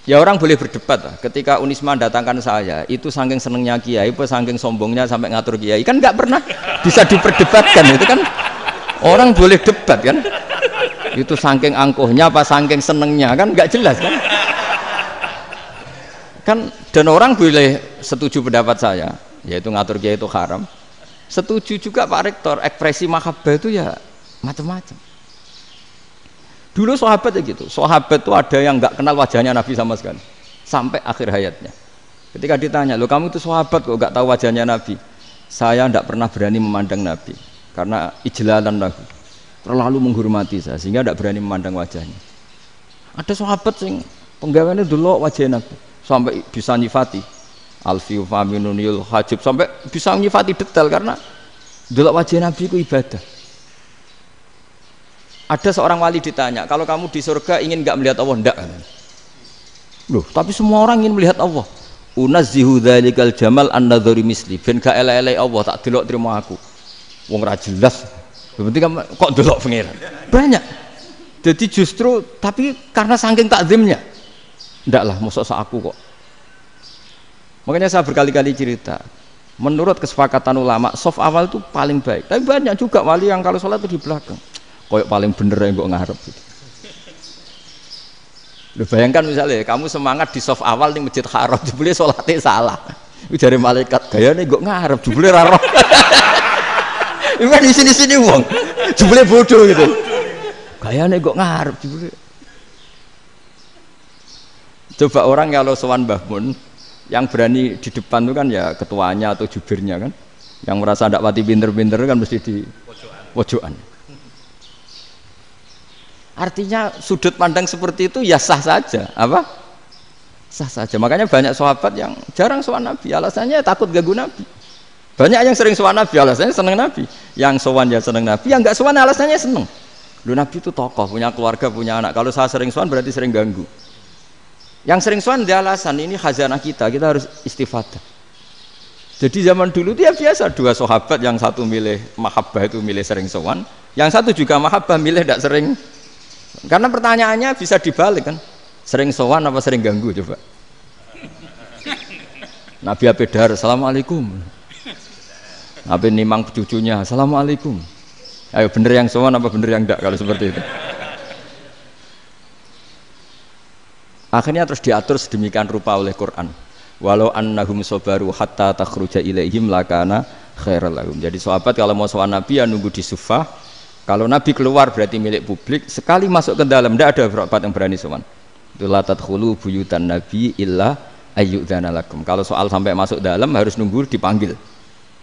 Ya orang boleh berdebat lah. Ketika Unisma datangkan saya, itu saking senengnya kiai, apa saking sombongnya sampai ngatur kiai, kan nggak pernah bisa diperdebatkan. Itu kan orang boleh debat kan? Itu saking angkuhnya apa saking senengnya kan nggak jelas kan? Kan dan orang boleh setuju pendapat saya, yaitu ngatur kiai itu haram. Setuju juga Pak Rektor, ekspresi mahabbah itu ya macam-macam. Dulu sahabat ya gitu, sahabat itu ada yang nggak kenal wajahnya Nabi sama sekali sampai akhir hayatnya. Ketika ditanya, lo kamu itu sahabat kok nggak tahu wajahnya Nabi? Saya tidak pernah berani memandang Nabi karena ijlalan Nabi, terlalu menghormati saya sehingga tidak berani memandang wajahnya. Ada sahabat yang penggawaannya dulu wajah Nabi sampai bisa nyifati alfiu faminunil hajib, sampai bisa nyifati detail karena dulu wajah Nabi itu ibadah. Ada seorang wali ditanya, kalau kamu di surga ingin nggak melihat Allah? Enggak. Loh, tapi semua orang ingin melihat Allah. Unazzihu dzalikal jamal an-nadhari misli, ben gak elek-elek Allah tak delok terima aku. Wong ra jelas. Berarti kok delok pangeran. Banyak. Jadi justru tapi karena saking takzimnya. Enggak lah, mosok sak aku kok. Makanya saya berkali-kali cerita, menurut kesepakatan ulama, soft awal itu paling baik. Tapi banyak juga wali yang kalau sholat itu di belakang. Koyok paling bener yang kok ngarep gitu. Lu bayangkan misalnya kamu semangat di soft awal di Masjid Haram, jebule sholatnya salah. Itu dari malaikat gayane kok ngarep, jebule ra roh. Iku di sini-sini wong. Jebule bodoh gitu. Gayane kok ngarep jebule. Coba orang kalau sowan Mbah Mun yang berani di depan itu kan ya ketuanya atau jubirnya kan. Yang merasa ndak pati pinter-pinter kan mesti di pojokan. Artinya sudut pandang seperti itu ya sah saja, apa? Sah saja. Makanya banyak sahabat yang jarang sowan Nabi, alasannya takut ganggu Nabi. Banyak yang sering sowan Nabi, alasannya seneng Nabi. Yang sowan ya seneng Nabi, yang enggak sowan alasannya seneng. Lu Nabi itu tokoh, punya keluarga, punya anak. Kalau saya sering sowan berarti sering ganggu. Yang sering sowan dia alasan ini khazanah kita harus istifadah. Jadi zaman dulu dia biasa dua sahabat, yang satu milih mahabbah itu milih sering sowan, yang satu juga mahabbah milih tidak sering. Karena pertanyaannya bisa dibalik kan, sering sowan apa sering ganggu coba. Nabi Abedar, assalamualaikum. Nabi nimang cucunya, assalamualaikum. Ayo bener yang sowan apa bener yang enggak kalau seperti itu. Akhirnya terus diatur sedemikian rupa oleh Quran. Walau annahum sabaru hatta takhruja ilaihim lakana khairal lahum. Jadi sahabat kalau mau sowan Nabi ya nunggu di sufah. Kalau Nabi keluar berarti milik publik, sekali masuk ke dalam tidak ada berapa yang berani sowan. Itu la tadkhulu buyutan nabi illa ayyudzana lakum. Kalau soal sampai masuk dalam harus nunggu dipanggil.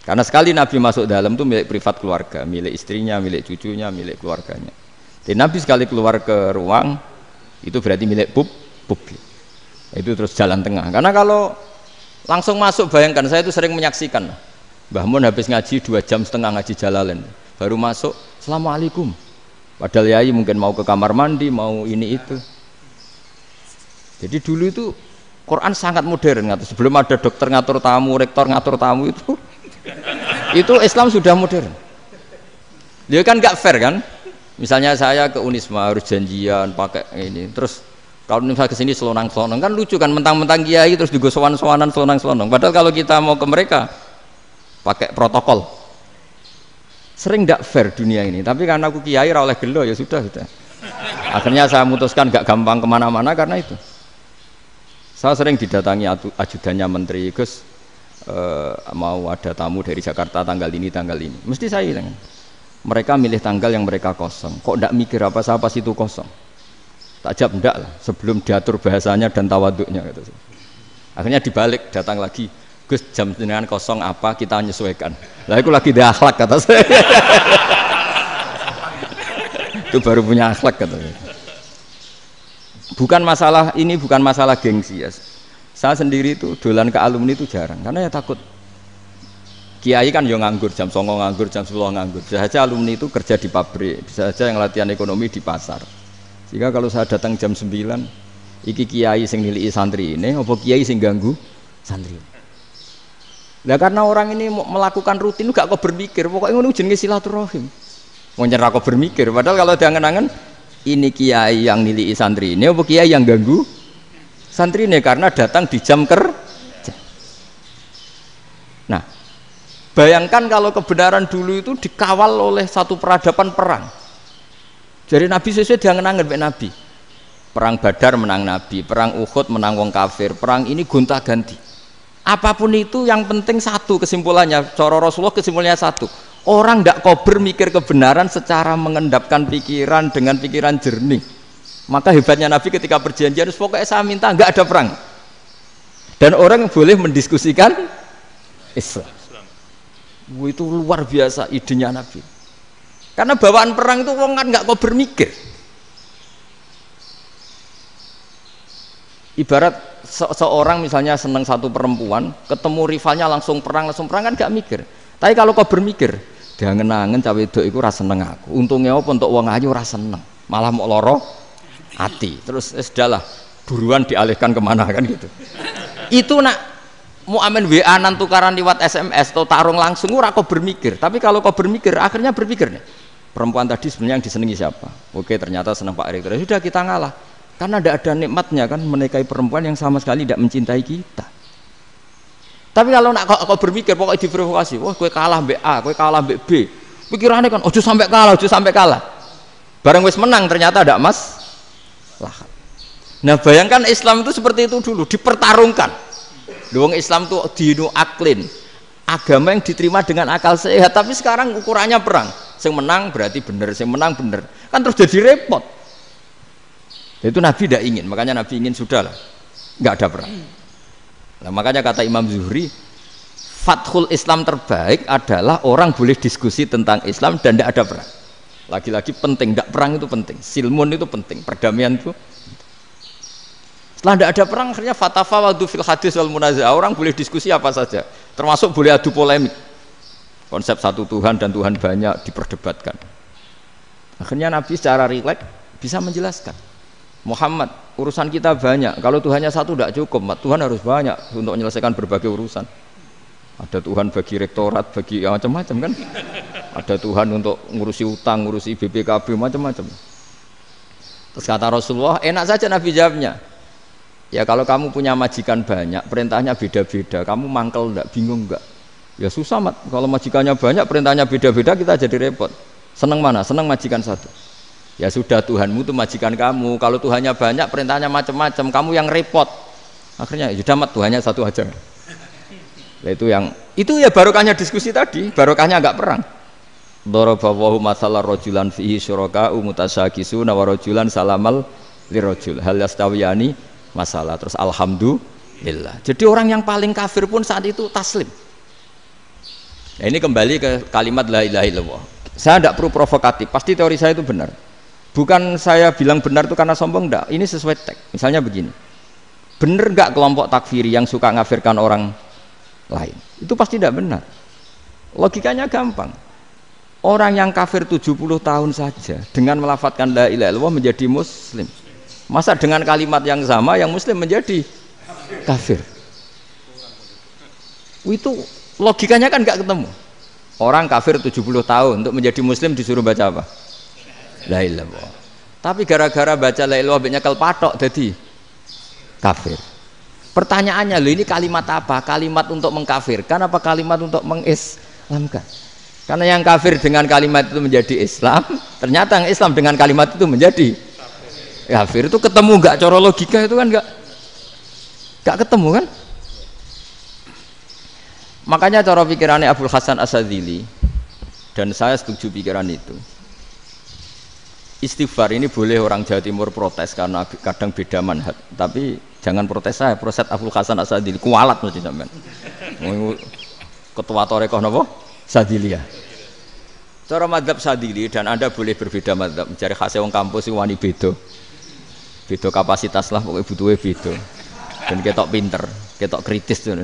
Karena sekali Nabi masuk dalam itu milik privat keluarga, milik istrinya, milik cucunya, milik keluarganya. Jadi Nabi sekali keluar ke ruang itu berarti milik publik. Itu terus jalan tengah. Karena kalau langsung masuk, bayangkan saya itu sering menyaksikan. Mbah Mun habis ngaji 2,5 jam ngaji Jalalain. Baru masuk, assalamualaikum. Padahal yai mungkin mau ke kamar mandi, mau ini itu. Jadi dulu itu Quran sangat modern. Sebelum ada dokter ngatur tamu, rektor ngatur tamu itu Islam sudah modern. Dia kan gak fair kan? Misalnya saya ke Unisma harus janjian pakai ini. Terus kalau misalnya ke sini selonang-selonang kan lucu kan, mentang-mentang kiai terus juga sowan-sowanan selonang-selonang. Padahal kalau kita mau ke mereka pakai protokol. Sering tidak fair dunia ini, tapi karena aku kiai ora oleh gelo ya sudah. Akhirnya saya memutuskan gak gampang kemana-mana karena itu. Saya sering didatangi ajudannya menteri, Gus mau ada tamu dari Jakarta tanggal ini, mesti saya bilang, mereka milih tanggal yang mereka kosong, kok tidak mikir apa saya pas itu kosong. Tak jawab enggak lah, sebelum diatur bahasanya dan tawaduknya gitu. Akhirnya dibalik, datang lagi, Gus jam dengan kosong apa kita menyesuaikan. Lah itu lagi dia akhlak kata saya. Itu baru punya akhlak kata saya. Bukan masalah ini, bukan masalah gengsi ya. Saya sendiri itu dolan ke alumni itu jarang, karena ya takut. Kiai kan yo nganggur, jam 09.00 nganggur, jam 10 nganggur. Bisa saja alumni itu kerja di pabrik, bisa saja yang latihan ekonomi di pasar. Sehingga kalau saya datang jam 9, iki kiai sing nilai santri ini, apa kiai sing ganggu santri. Nah karena orang ini melakukan rutin, gak kok berpikir, pokoknya ngono jenenge silaturahim. Mau nyerah kok berpikir, padahal kalau diangen-angen ini kiai yang nilai santri ini, apa kiai yang ganggu santri ini karena datang di jam kerja. Nah, bayangkan kalau kebenaran dulu itu dikawal oleh satu peradaban perang. Jadi Nabi sesuai diangen-angen mbek Nabi. Perang Badar menang Nabi, perang Uhud menang wong kafir, perang ini gonta-ganti. Apapun itu yang penting satu kesimpulannya, cara Rasulullah kesimpulannya satu. Orang tidak kober mikir kebenaran secara mengendapkan pikiran dengan pikiran jernih. Maka hebatnya Nabi ketika perjanjian, pokoknya saya minta nggak ada perang. Dan orang boleh mendiskusikan Islam. Itu luar biasa idenya Nabi. Karena bawaan perang itu orang kan nggak kober mikir. Ibarat seorang misalnya senang satu perempuan, ketemu rivalnya langsung perang kan gak mikir. Tapi kalau kau bermikir, diangen-angen cawe wedok iku ora seneng aku. Untungnya apa untuk wong ayu ora seneng, malah mau loro hati. Terus sudahlah, buruan dialihkan kemana kan gitu. Itu nak mau amen WA nan tukaran lewat SMS atau tarung langsung ora kau bermikir. Tapi kalau kau bermikir, akhirnya berpikir nih, perempuan tadi sebenarnya yang disenangi siapa? Oke, ternyata senang Pak Erik. Sudah kita ngalah. Karena tidak ada nikmatnya kan menikahi perempuan yang sama sekali tidak mencintai kita. Tapi kalau nak kau berpikir pokoknya diprovokasi, wah kue kalah mbak A, kue kalah mbak B, pikirannya kan, ojo sampai kalah. Bareng wis menang ternyata ada mas. Lah. Nah bayangkan Islam itu seperti itu dulu, dipertarungkan. Doang Islam itu dinu aklin, agama yang diterima dengan akal sehat. Tapi sekarang ukurannya perang, yang menang berarti benar, yang menang benar, kan terus jadi repot. Itu Nabi tidak ingin, makanya Nabi ingin sudahlah, nggak ada perang. Nah, makanya kata Imam Zuhri, fathul Islam terbaik adalah orang boleh diskusi tentang Islam dan tidak ada perang. Lagi-lagi penting, tidak perang itu penting, silmun itu penting, perdamaian itu. Setelah tidak ada perang, akhirnya fatafawadu fil hadis wal munazah, orang boleh diskusi apa saja, termasuk boleh adu polemik. Konsep satu Tuhan dan Tuhan banyak diperdebatkan. Akhirnya Nabi secara rileks bisa menjelaskan. Muhammad, urusan kita banyak. Kalau Tuhannya satu tidak cukup, Tuhan harus banyak untuk menyelesaikan berbagai urusan. Ada Tuhan bagi rektorat, bagi macam-macam kan. Ada Tuhan untuk ngurusi utang, ngurusi BPKB, macam-macam. Terus kata Rasulullah, enak saja Nabi jawabnya. Ya kalau kamu punya majikan banyak, perintahnya beda-beda, kamu mangkel enggak, bingung enggak? Ya susah, Mat. Kalau majikannya banyak, perintahnya beda-beda, kita jadi repot. Seneng mana? Seneng majikan satu. Ya sudah, Tuhanmu itu majikan kamu. Kalau Tuhannya banyak, perintahnya macam-macam, kamu yang repot. Akhirnya ya sudah, Mat, Tuhannya satu aja. Nah, itu ya barokahnya diskusi tadi, barokahnya enggak perang. Daraballahu mathalan rajulan fihi syuraka'u mutasyakisuna wa rajulan salamal lirajul hal yastawiyani masalah. Terus alhamdulillah. Jadi orang yang paling kafir pun saat itu taslim. Nah, ini kembali ke kalimat la ilaha illallah. Saya tidak perlu provokatif, pasti teori saya itu benar. Bukan saya bilang benar itu karena sombong, enggak. Ini sesuai teks. Misalnya begini, benar enggak kelompok takfiri yang suka ngafirkan orang lain? Itu pasti tidak benar. Logikanya gampang. Orang yang kafir 70 tahun saja dengan melafadzkan la ilaha illallah menjadi muslim. Masa dengan kalimat yang sama yang muslim menjadi kafir? Itu logikanya kan enggak ketemu. Orang kafir 70 tahun untuk menjadi muslim disuruh baca apa? La ilaha illallah. Tapi gara-gara baca la ilaha illallah nyekel patok jadi kafir. Pertanyaannya, loh ini kalimat apa? Kalimat untuk mengkafirkan apa kalimat untuk mengislamkan? Karena yang kafir dengan kalimat itu menjadi Islam, ternyata yang Islam dengan kalimat itu menjadi kafir. Itu ketemu nggak? Cara logika itu kan nggak ketemu kan? Makanya cara pikirannya Abul Hasan Asyadzili, dan saya setuju pikiran itu. Istighfar ini boleh orang Jawa Timur protes karena kadang beda manhaj, tapi jangan protes saya, protes Abul Hasan Asyadzili, kualat mesti sampean. Ketua Torekoh napa? Sadziliyah. Cara madzhab Sadzili, dan Anda boleh berbeda madzhab, mencari khasnya wong kampus itu wani beda. Beda kapasitas lah, pokoknya butuhnya beda. Dan ketok pinter, ketok kritis tuh.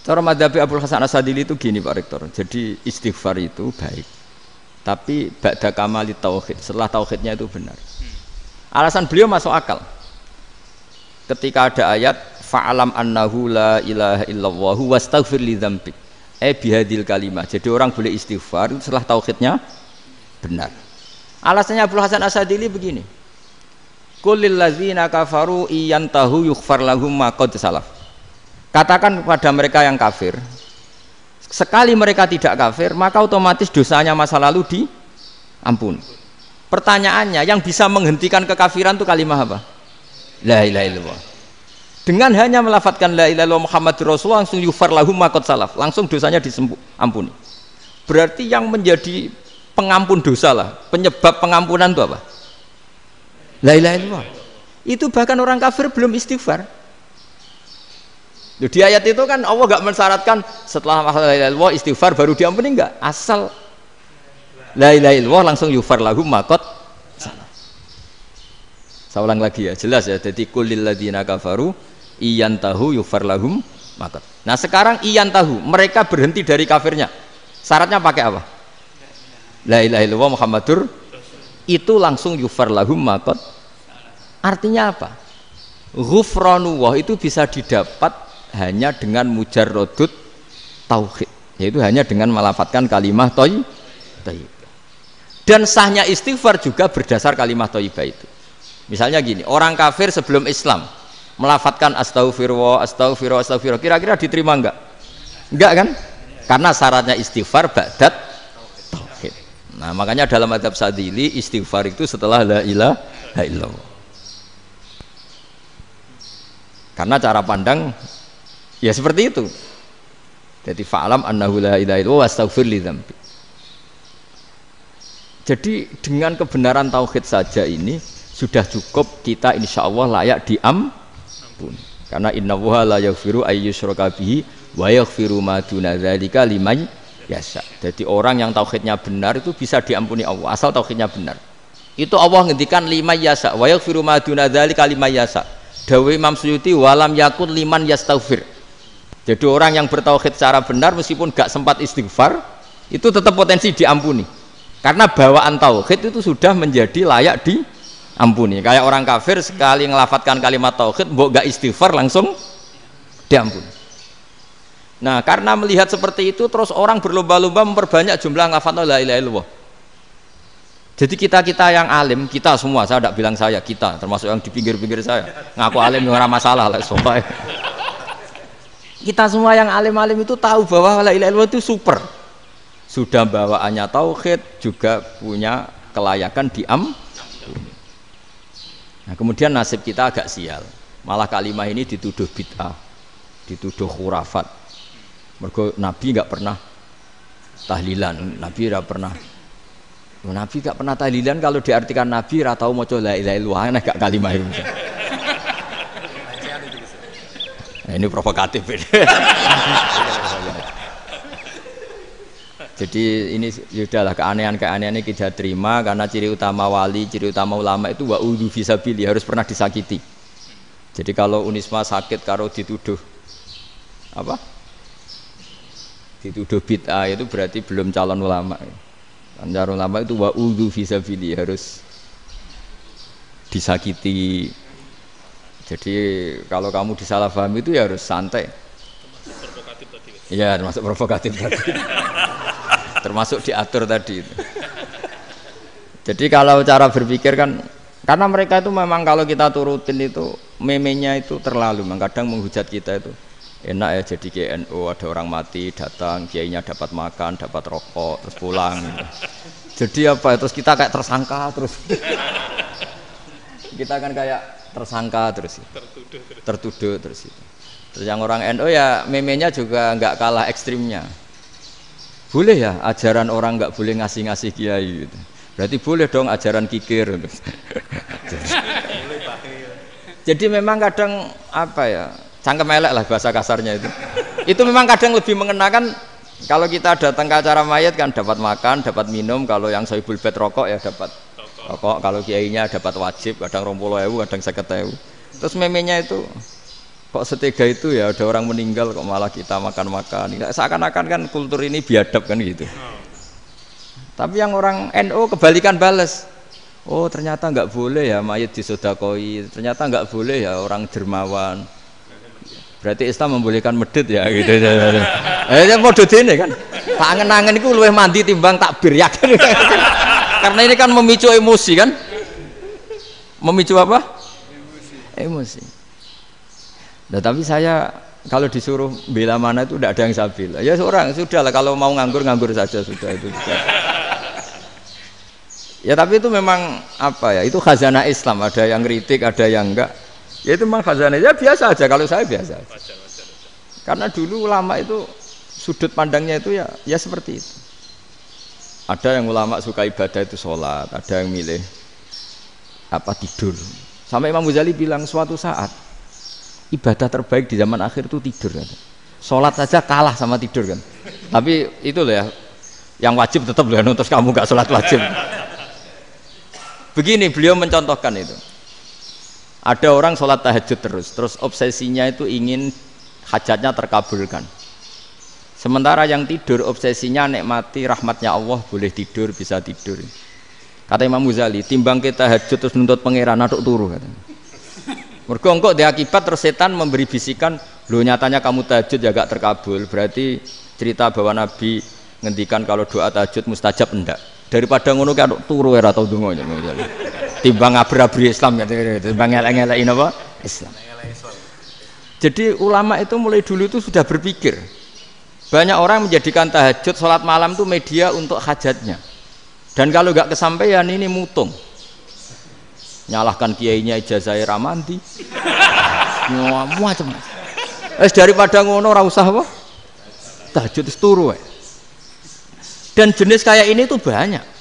Cara madzhab Abul Hasan Asyadzili itu gini Pak Rektor. Jadi istighfar itu baik. Tapi ba'da kamali tauhid, setelah tauhidnya itu benar. Alasan beliau masuk akal. Ketika ada ayat fa'alam annahu la ilaha illallah wastaghfir li dzambik. Bihadil kalimah. Jadi orang boleh istighfar setelah tauhidnya benar. Alasannya Abul Hasan Asyadzili begini. Qul lil ladzina kafaru iyantahu yughfar lahum ma qad salaf. Katakan kepada mereka yang kafir, sekali mereka tidak kafir, maka otomatis dosanya masa lalu diampuni. Pertanyaannya, yang bisa menghentikan kekafiran itu kalimat apa? La ilaha illallah. Dengan hanya melafadzkan la ilaha illallah Muhammadur Rasulullah, langsung yughfar lahum ma qad salaf, langsung dosanya diampuni. Berarti yang menjadi pengampun dosa lah, penyebab pengampunan itu apa? La ilaha illallah. Itu bahkan orang kafir belum istighfar. Di ayat itu kan Allah enggak mensyaratkan setelah la ilaha illallah istighfar baru diampuni, enggak. Asal la ilaha illallah langsung yughfar lahum ma qad salaf. Saya ulang lagi ya, jelas ya. Jadi kulil ladzina kafaru iyantahu yughfar lahum ma qad. Nah, sekarang iyantahu, mereka berhenti dari kafirnya. Syaratnya pakai apa? La ilaha illallah Muhammadur, itu langsung yughfar lahum ma qad. Artinya apa? Ghufranullah itu bisa didapat hanya dengan mujarrodut tauhid, yaitu hanya dengan melafadzkan kalimah thayyibah. Dan sahnya istighfar juga berdasar kalimah thayyibah itu. Misalnya gini, orang kafir sebelum Islam melafadzkan astaghfirullah, astaghfirullah, astaghfirullah, kira-kira diterima enggak? Enggak kan? Karena syaratnya istighfar ba'dat tauhid. Nah, makanya dalam madzhab Sadzili istighfar itu setelah la ilaha illallah. Karena cara pandang ya seperti itu. Jadi fa'alam annahu la ilaha illallah wastaghfir li dzambi. Jadi dengan kebenaran tauhid saja ini sudah cukup kita insyaallah layak diampuni. Karena innallaha la yaghfiru ayyusyraka bihi wa yaghfiru ma duna dzalika liman yasha. Jadi orang yang tauhidnya benar itu bisa diampuni Allah asal tauhidnya benar. Itu Allah ngendikan liman yasha wa yaghfiru ma duna dzalika liman yasha. Dawe Imam Suyuti walam yakun liman yastaghfir. Jadi orang yang bertauhid secara benar meskipun gak sempat istighfar itu tetap potensi diampuni. Karena bawaan tauhid itu sudah menjadi layak diampuni. Kayak orang kafir sekali ngelafatkan kalimat tauhid mbok gak istighfar langsung diampuni. Nah, karena melihat seperti itu terus orang berlomba-lomba memperbanyak jumlah ngelafatkan la ilaha illallah. Jadi kita yang alim, kita semua, saya tidak bilang saya, kita termasuk yang di pinggir-pinggir saya ngaku alim yang orang masalah lah, soalnya kita semua yang alim-alim itu tahu bahwa la ilaha illallah itu super, sudah bawaannya tauhid, juga punya kelayakan diampuni. Nah, kemudian nasib kita agak sial, malah kalimah ini dituduh bid'ah, dituduh khurafat. Mergo Nabi nggak pernah tahlilan, Nabi tidak pernah. Nabi gak pernah tahlilan, kalau diartikan Nabi ora tau maca la ilaha illallah, enak gak kalimah itu. Nah, ini provokatif ini. Jadi ini sudahlah keanehan-keanehan ini kita terima karena ciri utama wali, ciri utama ulama itu wa'udhu fisabili, harus pernah disakiti. Jadi kalau Unisma sakit karo dituduh apa? Dituduh bid'ah itu berarti belum calon ulama. Anjar ulama itu wa'udhu fisabili, harus disakiti. Jadi kalau kamu disalahpahami itu ya harus santai. Provokatif tadi. Iya, termasuk provokatif tadi. Termasuk diatur tadi itu. Jadi kalau cara berpikir kan, karena mereka itu memang kalau kita turutin itu memenya itu terlalu, kadang menghujat kita itu. enak ya jadi KNU, ada orang mati datang, kiainya dapat makan, dapat rokok, terus pulang gitu. Jadi apa? Terus kita kayak tersangka terus. Kita kan kayak tersangka terus. Tertuduh terus itu. Terus yang orang NU ya memenya juga nggak kalah ekstrimnya. Boleh ya ajaran orang nggak boleh ngasih kiai gitu. Berarti boleh dong ajaran kikir. Jadi memang kadang apa ya? Cangkem elek lah bahasa kasarnya itu. Itu memang kadang lebih mengenakan kalau kita datang ke acara mayat kan dapat makan, dapat minum. Kalau yang sohibul bed rokok ya dapat rokok. Kalau kiainya dapat wajib, kadang 20.000, kadang 50.000. Terus memenya itu kok setega itu ya ada orang meninggal kok malah kita makan-makan. Seakan-akan kan kultur ini biadab kan gitu. Tapi yang orang NU kebalikan bales. Oh ternyata nggak boleh ya mayat disodakoi. Ternyata nggak boleh ya orang dermawan. Berarti Islam membolehkan medit ya gitu. Model ini kan. Tak angen-angen itu luwih mandi timbang takbir ya kan. Karena ini kan memicu emosi kan. Memicu apa? Emosi. Nah, tapi saya kalau disuruh bela mana itu tidak ada yang saya bela. Ya seorang sudah lah kalau mau nganggur saja sudah itu. Ya tapi itu memang apa ya? Itu khazanah Islam. Ada yang kritik, ada yang enggak. Ya itu memang khazanah. Ya biasa aja kalau saya biasa aja. Karena dulu ulama itu sudut pandangnya itu ya seperti itu. Ada yang ulama suka ibadah itu sholat, ada yang milih apa tidur. Sampai Imam Ghazali bilang suatu saat ibadah terbaik di zaman akhir itu tidur kan. Sholat saja kalah sama tidur kan. Tapi itu loh ya, yang wajib tetap loh, terus kamu gak sholat wajib. Begini beliau mencontohkan itu. Ada orang sholat tahajud terus obsesinya itu ingin hajatnya terkabulkan. Sementara yang tidur obsesinya nikmati rahmatnya Allah, boleh tidur, bisa tidur. Kata Imam Ghazali, timbang kita tahajud terus nuntut pangeran aduk turu katanya. Mergo engko dia akibat terus setan memberi bisikan, "Lho nyatanya kamu tahajud ya gak terkabul." Berarti cerita bahwa Nabi ngendikan kalau doa tahajud mustajab enggak. Daripada ngono ki aduk turu ora tau ndonga. Timbang ngabri-abri Islam timbang ngelek-ngelekin apa? Islam. Jadi ulama itu mulai dulu itu sudah berpikir. Banyak orang menjadikan tahajud, sholat malam itu media untuk hajatnya. Dan kalau nggak kesampaian ini mutung. Nyalahkan kiainya ijazahnya ramandi. Macam. Daripada ngono ora usah apa? Tahajud itu turu. Dan jenis kayak ini tuh banyak.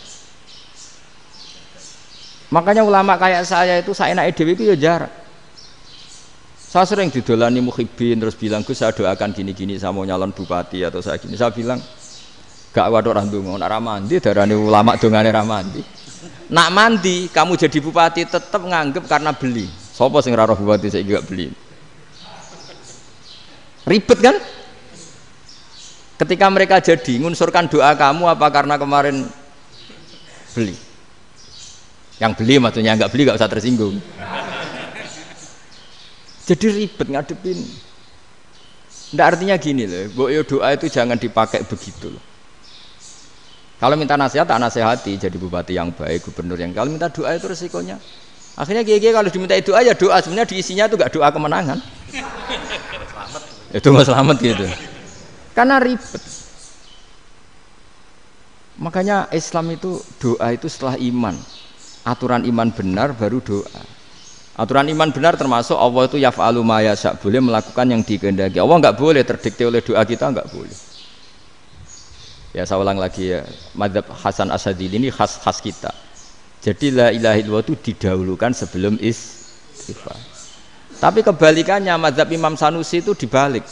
Makanya ulama kayak saya itu saenake dhewe itu ya jarak. Saya sering didolani mukhibin terus bilang, "Gus saya doakan gini-gini saya mau nyalon bupati atau saya gini." Saya bilang, "Gak waduh orang ndonga, nak ra mandi darane ulama dongane ra mandi." Nak mandi kamu jadi bupati tetap nganggep karena beli. Sopo sing ra roh bupati saiki gak beli. Ribet kan? Ketika mereka jadi ngunsurkan doa kamu apa karena kemarin beli? Yang beli maksudnya, nggak beli nggak usah tersinggung. Jadi ribet ngadepin. Nggak artinya gini loh, boyo doa itu jangan dipakai begitu loh. Kalau minta nasihat, tak nasihati jadi bupati yang baik, gubernur yang. Kalau minta doa itu resikonya. Akhirnya kiai kalau diminta doa ya doa, sebenarnya diisinya itu nggak doa kemenangan. Itu nggak selamat gitu. Karena ribet. Makanya Islam itu doa itu setelah iman. Aturan iman benar baru doa. Aturan iman benar termasuk Allah itu yaf'alu ma yasha, boleh melakukan yang dikehendaki. Allah enggak boleh terdikte oleh doa kita, enggak boleh. Ya saya ulang lagi ya, madzhab Hasan Asyadzili ini khas kita. Jadi la ilaha illallah itu didahulukan sebelum istighfar. Tapi kebalikannya madzhab Imam Sanusi itu dibalik.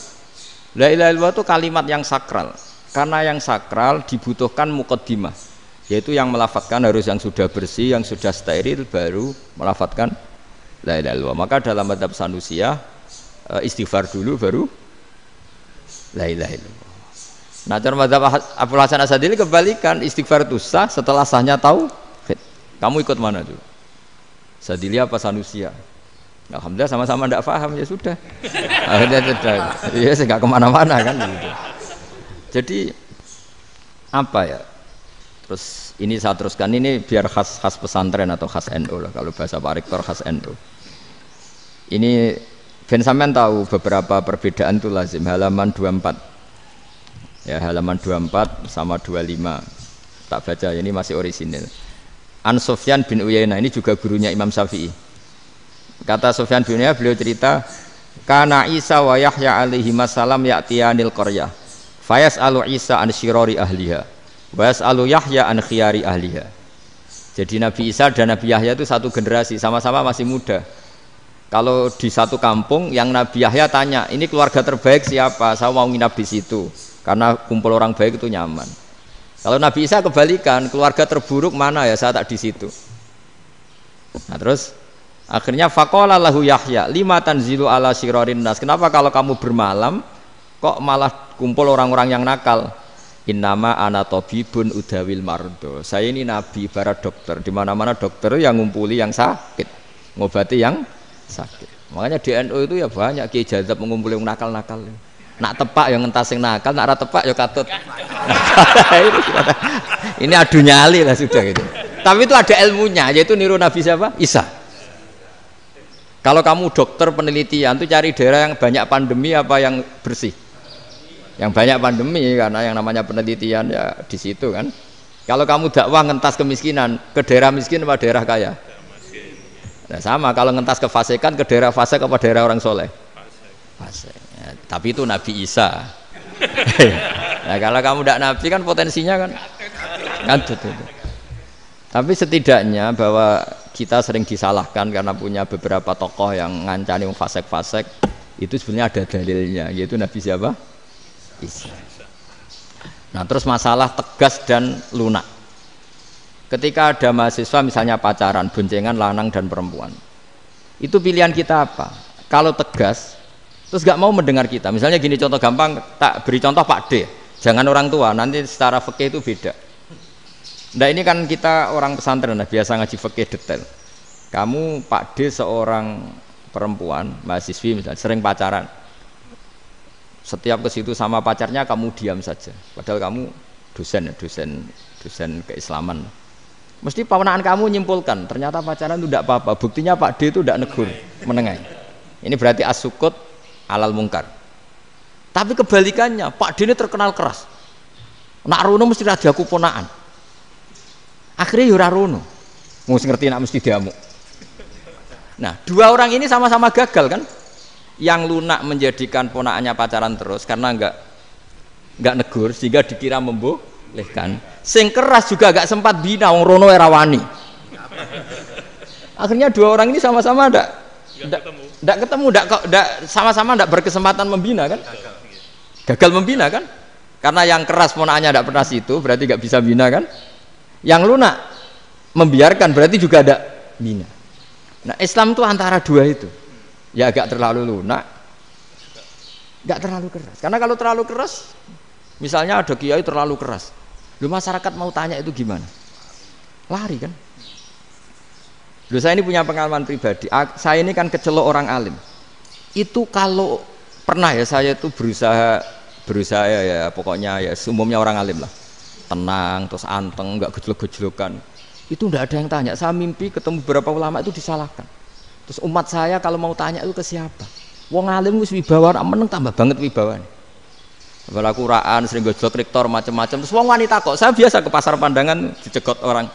La ilaha illallah itu kalimat yang sakral. Karena yang sakral dibutuhkan muqaddimah. Yaitu yang melafadzkan harus yang sudah bersih, yang sudah steril baru melafadzkan la ilaha illallah. Maka dalam madzhab Sanusiyah istighfar dulu baru la ilaha illallah. Nah cara madzhab Abdul Hasan Asyadzili kebalikan, istighfar itu sah setelah sahnya tauhid. Kamu ikut mana tuh? Asyadzili apa Sanusiyah? Alhamdulillah sama-sama tidak paham ya sudah. Akhirnya sudah. Iya sih nggak kemana-mana kan gitu. Jadi apa ya? Terus ini saya teruskan, ini biar khas pesantren atau khas NU lah, kalau bahasa Pak Rektor khas NU. Ini Ben sampean tahu beberapa perbedaan itu lazim. Halaman 24. Ya, halaman 24 sama 25. Tak baca, ini masih orisinil. An Sufyan bin Uyainah, ini juga gurunya Imam Syafi'i. Kata Sufyan bin Uyainah, beliau cerita, kana Isa wa Yahya alaihi salam ya'tiyanil qaryah. Fayas'alu Isa an syirari ahliha. Wa yas'alu Yahya an khiyari ahliha. Jadi Nabi Isa dan Nabi Yahya itu satu generasi, sama-sama masih muda. Kalau di satu kampung yang Nabi Yahya tanya, ini keluarga terbaik siapa? Saya mau nginap di situ karena kumpul orang baik itu nyaman. Kalau Nabi Isa kebalikan, keluarga terburuk mana ya? Saya tak di situ. Nah, terus akhirnya faqala lahu Yahya, lima tanzilu ala syirarin nas. Kenapa kalau kamu bermalam kok malah kumpul orang-orang yang nakal? Innama ana tabibun udawil mardo. Saya ini nabi ibarat dokter. Di mana-mana dokter yang ngumpuli yang sakit, ngobati yang sakit. Makanya di NU itu ya banyak Kiai Jazab mengumpuli yang nakal-nakal. Nak tepak yang ngentas yang nakal, nak ora tepak ya katut. Ini adu nyali lah sudah gitu. Tapi itu ada ilmunya, yaitu niru Nabi siapa? Isa. Kalau kamu dokter penelitian tuh cari daerah yang banyak pandemi apa yang bersih? Yang banyak pandemi, karena yang namanya penelitian ya di situ kan. Kalau kamu dakwah ngentas kemiskinan, ke daerah miskin apa daerah kaya? Nah, sama kalau ngentas kefasikan, ke daerah fasik apa daerah orang soleh? Fasik. Ya, tapi itu Nabi Isa. Nah, kalau kamu tidak Nabi kan potensinya kan ngadut itu. Tapi setidaknya bahwa kita sering disalahkan karena punya beberapa tokoh yang ngancani fasik-fasik, itu sebenarnya ada dalilnya, yaitu Nabi siapa? Isa. Nah, terus masalah tegas dan lunak. Ketika ada mahasiswa misalnya pacaran, boncengan lanang dan perempuan, itu pilihan kita apa? Kalau tegas, terus gak mau mendengar kita. Misalnya gini, contoh gampang, tak beri contoh Pak D. Jangan orang tua, nanti secara fikih itu beda. Nah, ini kan kita orang pesantren, nah, biasa ngaji fikih detail. Kamu Pak D seorang perempuan, mahasiswi misalnya, sering pacaran. Setiap ke situ sama pacarnya kamu diam saja. Padahal kamu dosen keislaman. Mesti pamanaan kamu nyimpulkan, ternyata pacaran itu tidak apa-apa. Buktinya Pak D itu tidak negur, menengai. Ini berarti as-sukut alal mungkar. Tapi kebalikannya, Pak D ini terkenal keras. Nak rono mesti radiaku ponaan. Akhirnya yura rono. Mesti ngerti nak mesti diamuk. Nah, dua orang ini sama-sama gagal kan? Yang lunak menjadikan ponaannya pacaran terus karena enggak negur sehingga dikira membolehkan. Sing keras juga agak sempat bina wong rono era wani. Akhirnya dua orang ini sama-sama enggak ketemu, sama-sama enggak berkesempatan membina kan? Gagal membina kan? Karena yang keras ponaannya enggak pernah situ, berarti enggak bisa bina kan? Yang lunak membiarkan berarti juga ada bina. Nah, Islam itu antara dua itu. Ya agak terlalu lunak, enggak terlalu keras. Karena kalau terlalu keras, misalnya ada kiai terlalu keras, lu masyarakat mau tanya itu gimana? Lari kan? Lu saya ini punya pengalaman pribadi. Saya ini kan kecelok orang alim. Itu kalau pernah ya saya itu berusaha ya pokoknya ya umumnya orang alim lah. Tenang, terus anteng, enggak gejlok-gejlokan. Itu enggak ada yang tanya. Saya mimpi ketemu beberapa ulama itu disalahkan. Terus umat saya kalau mau tanya itu ke siapa? Wong alim wis wibawa, meneng tambah banget wibawane. Kalau Quran sering gojlok rektor macam-macam. Terus wong wanita kok, saya biasa ke pasar pandangan dicegot orang.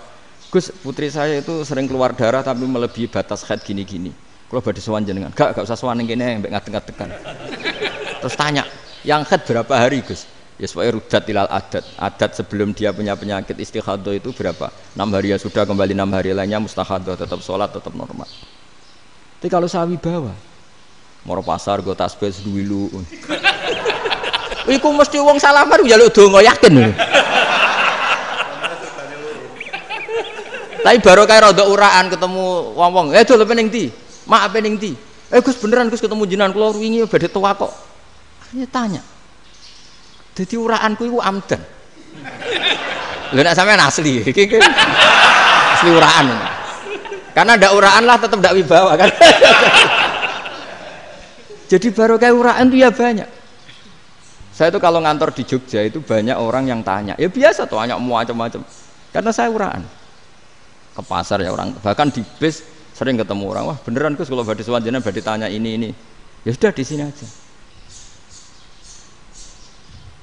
Gus, putri saya itu sering keluar darah tapi melebihi batas haid gini-gini. Kalau badhe sowan jenengan, gak usah sowan ning kene mbek ngadeg-ngadegan. Terus tanya, yang haid berapa hari, Gus? Ya supaya rudat ilal adat. Adat sebelum dia punya penyakit istihadah itu berapa? 6 hari ya sudah, kembali 6 hari lainnya mustahadah, tetap sholat, tetap normal. Tapi kalau saya wibawa, moro pasar gue tasbih seduwilu. Iku mesti wong salaman njaluk donga yakin. Tapi baru kayak rada uraan ketemu wong-wong, dol pening ndi? Mak pening ndi? Gus beneran Gus ketemu jenengan kula wingi badhe tua kok. Akhirnya tanya. Dadi uraanku iku amdan. Lha nek sampean asli, iki asli uraan. Karena ndak uraan lah tetap ndak wibawa kan. Jadi baru kayak uraan itu ya banyak. Saya itu kalau ngantor di Jogja itu banyak orang yang tanya. Ya biasa tuh tanya macam-macam. Karena saya uraan. Ke pasar ya orang, bahkan di bis sering ketemu orang, wah beneran Gus kalau badhe sowan jenengan badhe tanya ini. Ya sudah di sini aja.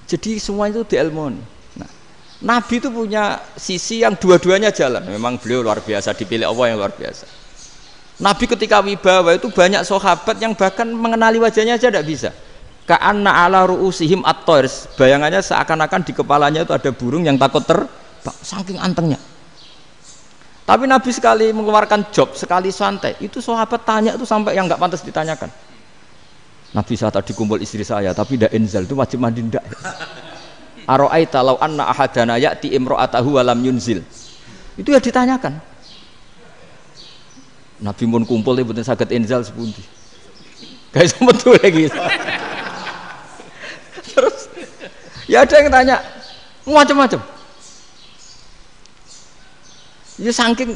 Jadi semua itu diilmoni. Nah, Nabi itu punya sisi yang dua-duanya jalan. Memang beliau luar biasa, dipilih Allah yang luar biasa. Nabi ketika wibawa itu banyak sahabat yang bahkan mengenali wajahnya aja tidak bisa. Ka'anna ala ru'usihim at-tayr. Bayangannya seakan-akan di kepalanya itu ada burung yang takut terbang, saking antengnya. Tapi Nabi sekali mengeluarkan job, sekali santai, itu sahabat tanya itu sampai yang nggak pantas ditanyakan. Nabi saya tadi kumpul istri saya, tapi tidak inzal, itu wajib mandi ndak. Aro'aita law anna ahadana ya'ti imro'atahu walam yunzil. Itu ya ditanyakan. Nabi pun kumpul itu betul saged inzal sepundi. Guys betul lagi. Terus ya ada yang tanya macam-macam. Ya saking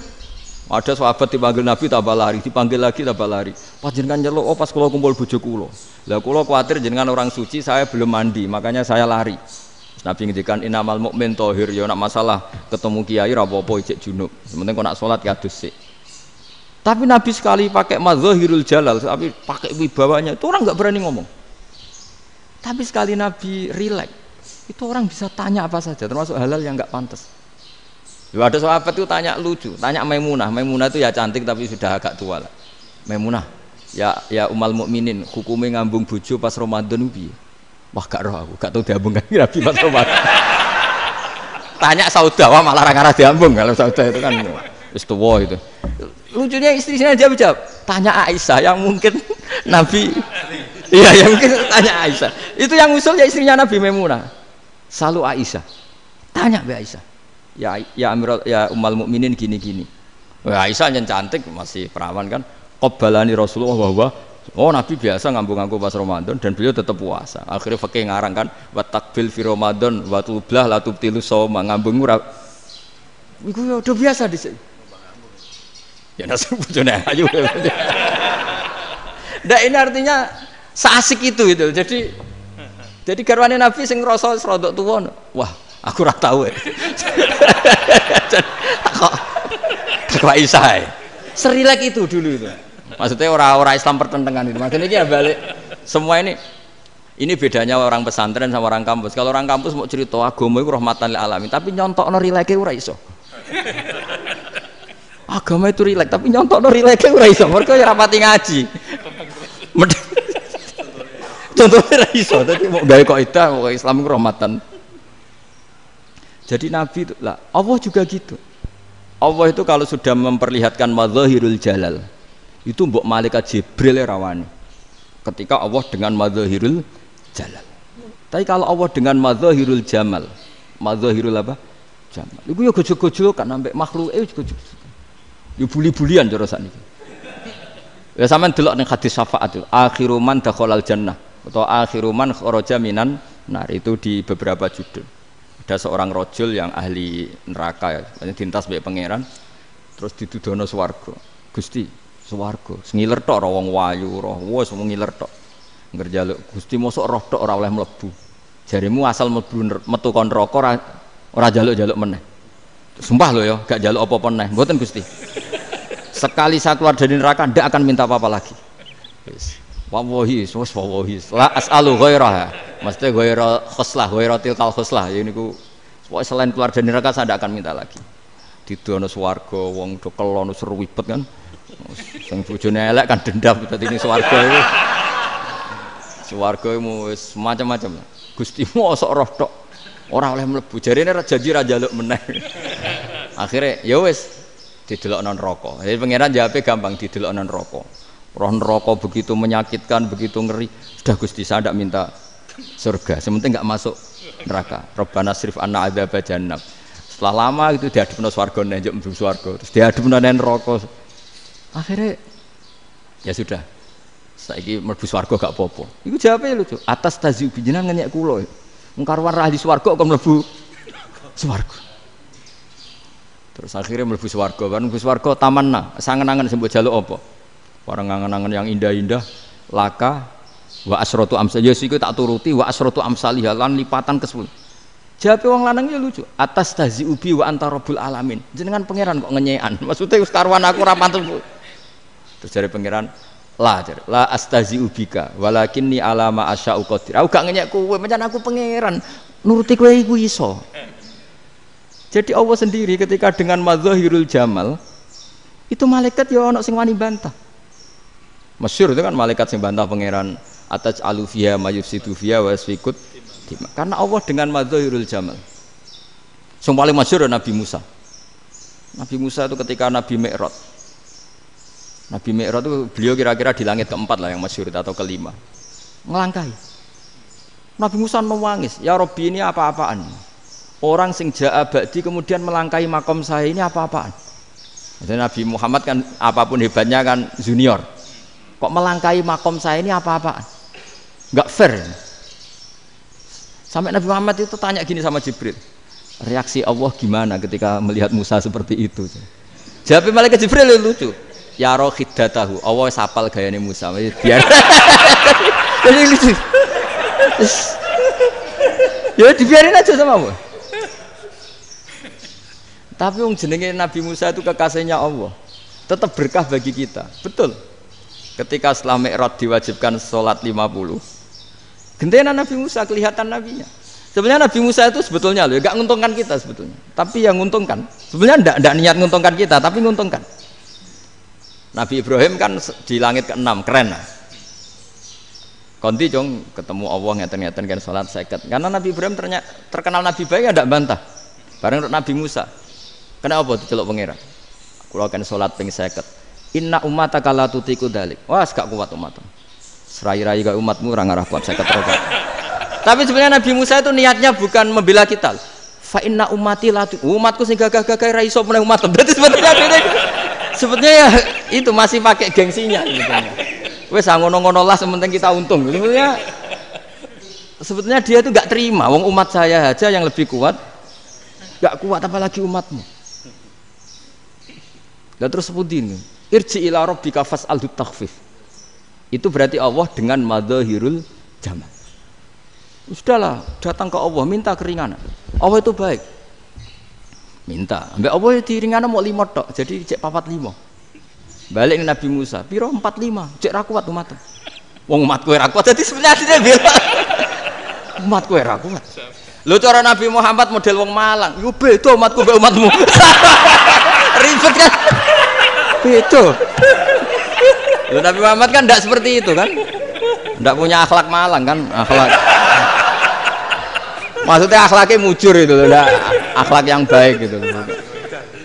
ada sahabat dipanggil Nabi tambah lari, dipanggil lagi tambah lari. Panjenengan nyeluk, oh pas kula kumpul bojo kula. Lah kula kuwatir jenengan orang suci, saya belum mandi, makanya saya lari. Nabi ngendikan innamal mukmin thahir, ya nak masalah ketemu kiai ra apa-apa ijek junub. Sementing kok nak salat kados sik. Tapi Nabi sekali pakai madzahirul jalal, tapi pakai wibawanya, itu orang enggak berani ngomong. Tapi sekali Nabi rileks, itu orang bisa tanya apa saja, termasuk halal yang enggak pantas. Loh, ada sahabat itu tanya lucu, tanya Maimunah. Maimunah itu ya cantik tapi sudah agak tua lah. Maimunah, ya umal mukminin, hukumnya ngambung bojo pas Ramadan piye? Wah gak roh aku, gak tahu diambung kan Nabi pas Ramadan. Tanya Saudah, malah ra diambung kalau Saudah itu kan wis tuwa itu. Lucunya istrinya dia jawab, tanya Aisyah yang mungkin Nabi. Iya, yang mungkin tanya Aisyah. Itu yang usul ya istrinya Nabi Maimunah. Selalu Aisyah. Tanya be Aisyah. Ya Amirul ya umal mukminin gini-gini. Wah, Aisyah yang cantik masih perawan kan. Qabbalani Rasulullah bahwa oh Nabi biasa ngambung-ngambung pas Ramadan dan beliau tetap puasa. Akhirnya fakih ngarang kan wa takbil fi Ramadan wa tublah la tubtilu shauma ngambung ora. Iku ya udah biasa dhisik. Ya nasib bojone ayu. Ndak ini artinya seasik itu. Jadi garwane Nabi sing ngrasa rodok tuwa. Wah, aku ora tahu ya. Kok Aisyah. Serilek itu dulu itu. Maksudnya orang-orang Islam pertentangan itu. Maksudnya ini ya balik semua ini bedanya orang pesantren sama orang kampus. Kalau orang kampus mau cerita agama itu rahmatan lil alamin, tapi nyontokno rileke ora iso. Agama itu rilek, tapi nyontokno rileke ora iso. Mergo ya rapati ngaji. Contohnya ora iso, dadi mau gawe kaidah kok Islam itu rahmatan. Jadi Nabi itu lah, Allah juga gitu. Allah itu kalau sudah memperlihatkan madzahirul jalal, itu mbok malaikat Jibril rawani. Ketika Allah dengan madzahirul jalal. Tapi kalau Allah dengan madzahirul jamal, madzahirul apa? Jamal. Iku ya gojol-gojol kan sampai makhluke gojol. Ya buli-bulian cara sakniki. Ya sampean delok ning hadis syafaat itu, akhiru man dakhalal jannah atau akhiru man kharaja minan nar, itu di beberapa judul. Ada seorang rojul yang ahli neraka ya, dintas mbek pangeran terus ditudono swarga. Gusti, swarga sengiler tok wong wayu roh wis ngiler tok. Ngerjaluk Gusti mosok roh tok ora oleh mlebu. Jarimu asal mlebu metu kon neraka ora jaluk-jaluk meneh. Sumpah lho ya, gak jaluk apa-apa meneh. Mboten Gusti. Sekali saya keluar dari neraka ndak akan minta apa-apa lagi. Wis. Wallahi, wallahi. La as'alu ghairaha. Maksudnya ghaira khoslah, ghaira tilkal khoslah. Ya niku selain keluar dari neraka saya ndak akan minta lagi. Didono swarga wong do kelon seruwibet kan. Sing bojone elek kan dendam dadi ning swarga iku. Swarga wis macam-macam. Gusti mosok roh tok ora oleh mlebu. Jarene janji ra njaluk meneh. Akhire ya wis didelokno neraka. Jadi pangeran jawabe gampang, didelokno neraka. Roh neraka begitu menyakitkan, begitu ngeri. Sudah Gusti saya tidak minta surga, sementing nggak masuk neraka. Rabbana srif anna adzab jahannam. Setelah lama itu diadepno swarga njuk mlebu swarga, terus diadepno neraka. Akhirnya ya sudah. Saiki mlebu swarga gak apa-apa. Iku jawabe lucu. Atas taziu jenengan ngenyek kula. Mengkarwan ra di swarga kok mlebu swarga. Terus akhirnya mlebu swarga, kan mlebu swarga tamanna, sangen-angen sembok jaluk apa? Orang angan-angan yang indah-indah, laka wa asratu amsal. Ya siku tak turuti wa asratu amsalih lan lipatan ke-10. Jawabe wong lanang ya lucu. Atas tazi ubi wa anta rabbul alamin. Jenengan pangeran kok ngenyekan. Maksudnya wis karuan aku ora pantes. Terus jare pangeran, La astazi'u bika walakinni ala ma asya'u qadir. Aku gak ngenyek kowe, pancen aku pangeran. Nuruti kowe iku iso. Jadi Allah sendiri ketika dengan madzahirul jamal itu malaikat ya ono sing wani bantah. Masyhur itu kan malaikat sing bantah pangeran ataj alufiya mayufsidu fiya wa yasfikut. Karena Allah dengan madzahirul jamal. Yang paling masyhur Nabi Musa. Nabi Musa itu ketika Nabi Mi'raj. Nabi Mi'raj itu beliau kira-kira di langit keempat lah yang masyhur atau kelima. Ngelangkai. Nabi Musa menangis, "Ya Rabbi, ini apa-apaan? Orang sing ja'a ba'di kemudian melangkai makom saya, ini apa-apaan?" Jadi Nabi Muhammad kan apapun hebatnya kan junior. Kok melangkai makom saya ini apa-apaan? Enggak fair. Sampai Nabi Muhammad itu tanya gini sama Jibril, reaksi Allah gimana ketika melihat Musa seperti itu? Jawab malaikat Jibril lucu. Ya roh khiddatahu, Allah sapal gayane Musa. Biar. Jadi lucu. Ya dibiarin aja sama Allah. Tapi wong jenenge Nabi Musa itu kekasihnya Allah. Tetap berkah bagi kita. Betul. Ketika setelah Mi'raj diwajibkan sholat 50. Gentenan Nabi Musa kelihatan nabinya. Sebenarnya Nabi Musa itu sebetulnya loh, enggak nguntungkan kita sebetulnya. Tapi yang nguntungkan. Sebenarnya enggak niat nguntungkan kita, tapi nguntungkan. Nabi Ibrahim kan di langit ke-6, keren lah. Konti jong ketemu Allah ngeten-ngeten kan sholat seket. Karena Nabi Ibrahim terkenal Nabi baik ya enggak bantah. Bareng Nabi Musa. Kenapa diceluk pangeran? Kula kan salat ping 50. Inna ummataka la tutiku dalik. Wah, gak kuat umatmu. Serai-rai gak umatmu ora ngarah kuat 50 rakaat. Tapi sebenarnya Nabi Musa itu niatnya bukan membela kita. Fa inna ummati la umatku sing gagah-gagah ra iso meneh umat. Berarti sebetulnya ya itu masih pakai gengsinya sebetulnya. Wes ngono-ngono lah sementing kita untung. Sebetulnya dia itu gak terima wong umat saya aja yang lebih kuat. Gak kuat apalagi umatmu. Dan terus sebutin irji ila rabbika fas'alhu takhfif. Itu berarti Allah dengan madzahirul jamal. Sudahlah, datang ke Allah minta keringanan. Allah itu baik. Minta. Mbak Allah diringanan mau 5 tok, jadi cek 45. Balik ke Nabi Musa, piro 45, cek ra kuat umat. Wong umatku ora kuat, jadi sebenarnya dia bilang umatku ora kuat. Lho cara Nabi Muhammad model wong Malang, yo beda umatku mbek umatmu. Ribet kan? Beda. Lho Nabi Muhammad kan enggak seperti itu kan? Enggak punya akhlak Malang kan? Akhlak. Maksudnya akhlaknya mujur itu loh, enggak akhlak yang baik gitu loh.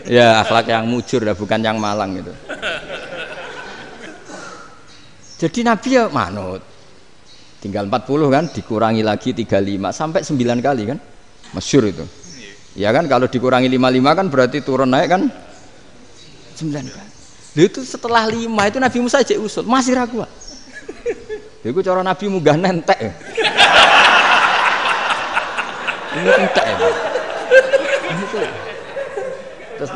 Ya, akhlak yang mujur bukan yang Malang gitu. Jadi Nabi ya manut. Tinggal 40 kan, dikurangi lagi 35 sampai 9 kali kan, masyhur itu. Ya kan kalau dikurangi 55 kan berarti turun naik kan 9 kali. Itu setelah 5 itu Nabi Musa cek usul masih ragu. Itu cara Nabi munggah nentek. Ini entek ya. Terus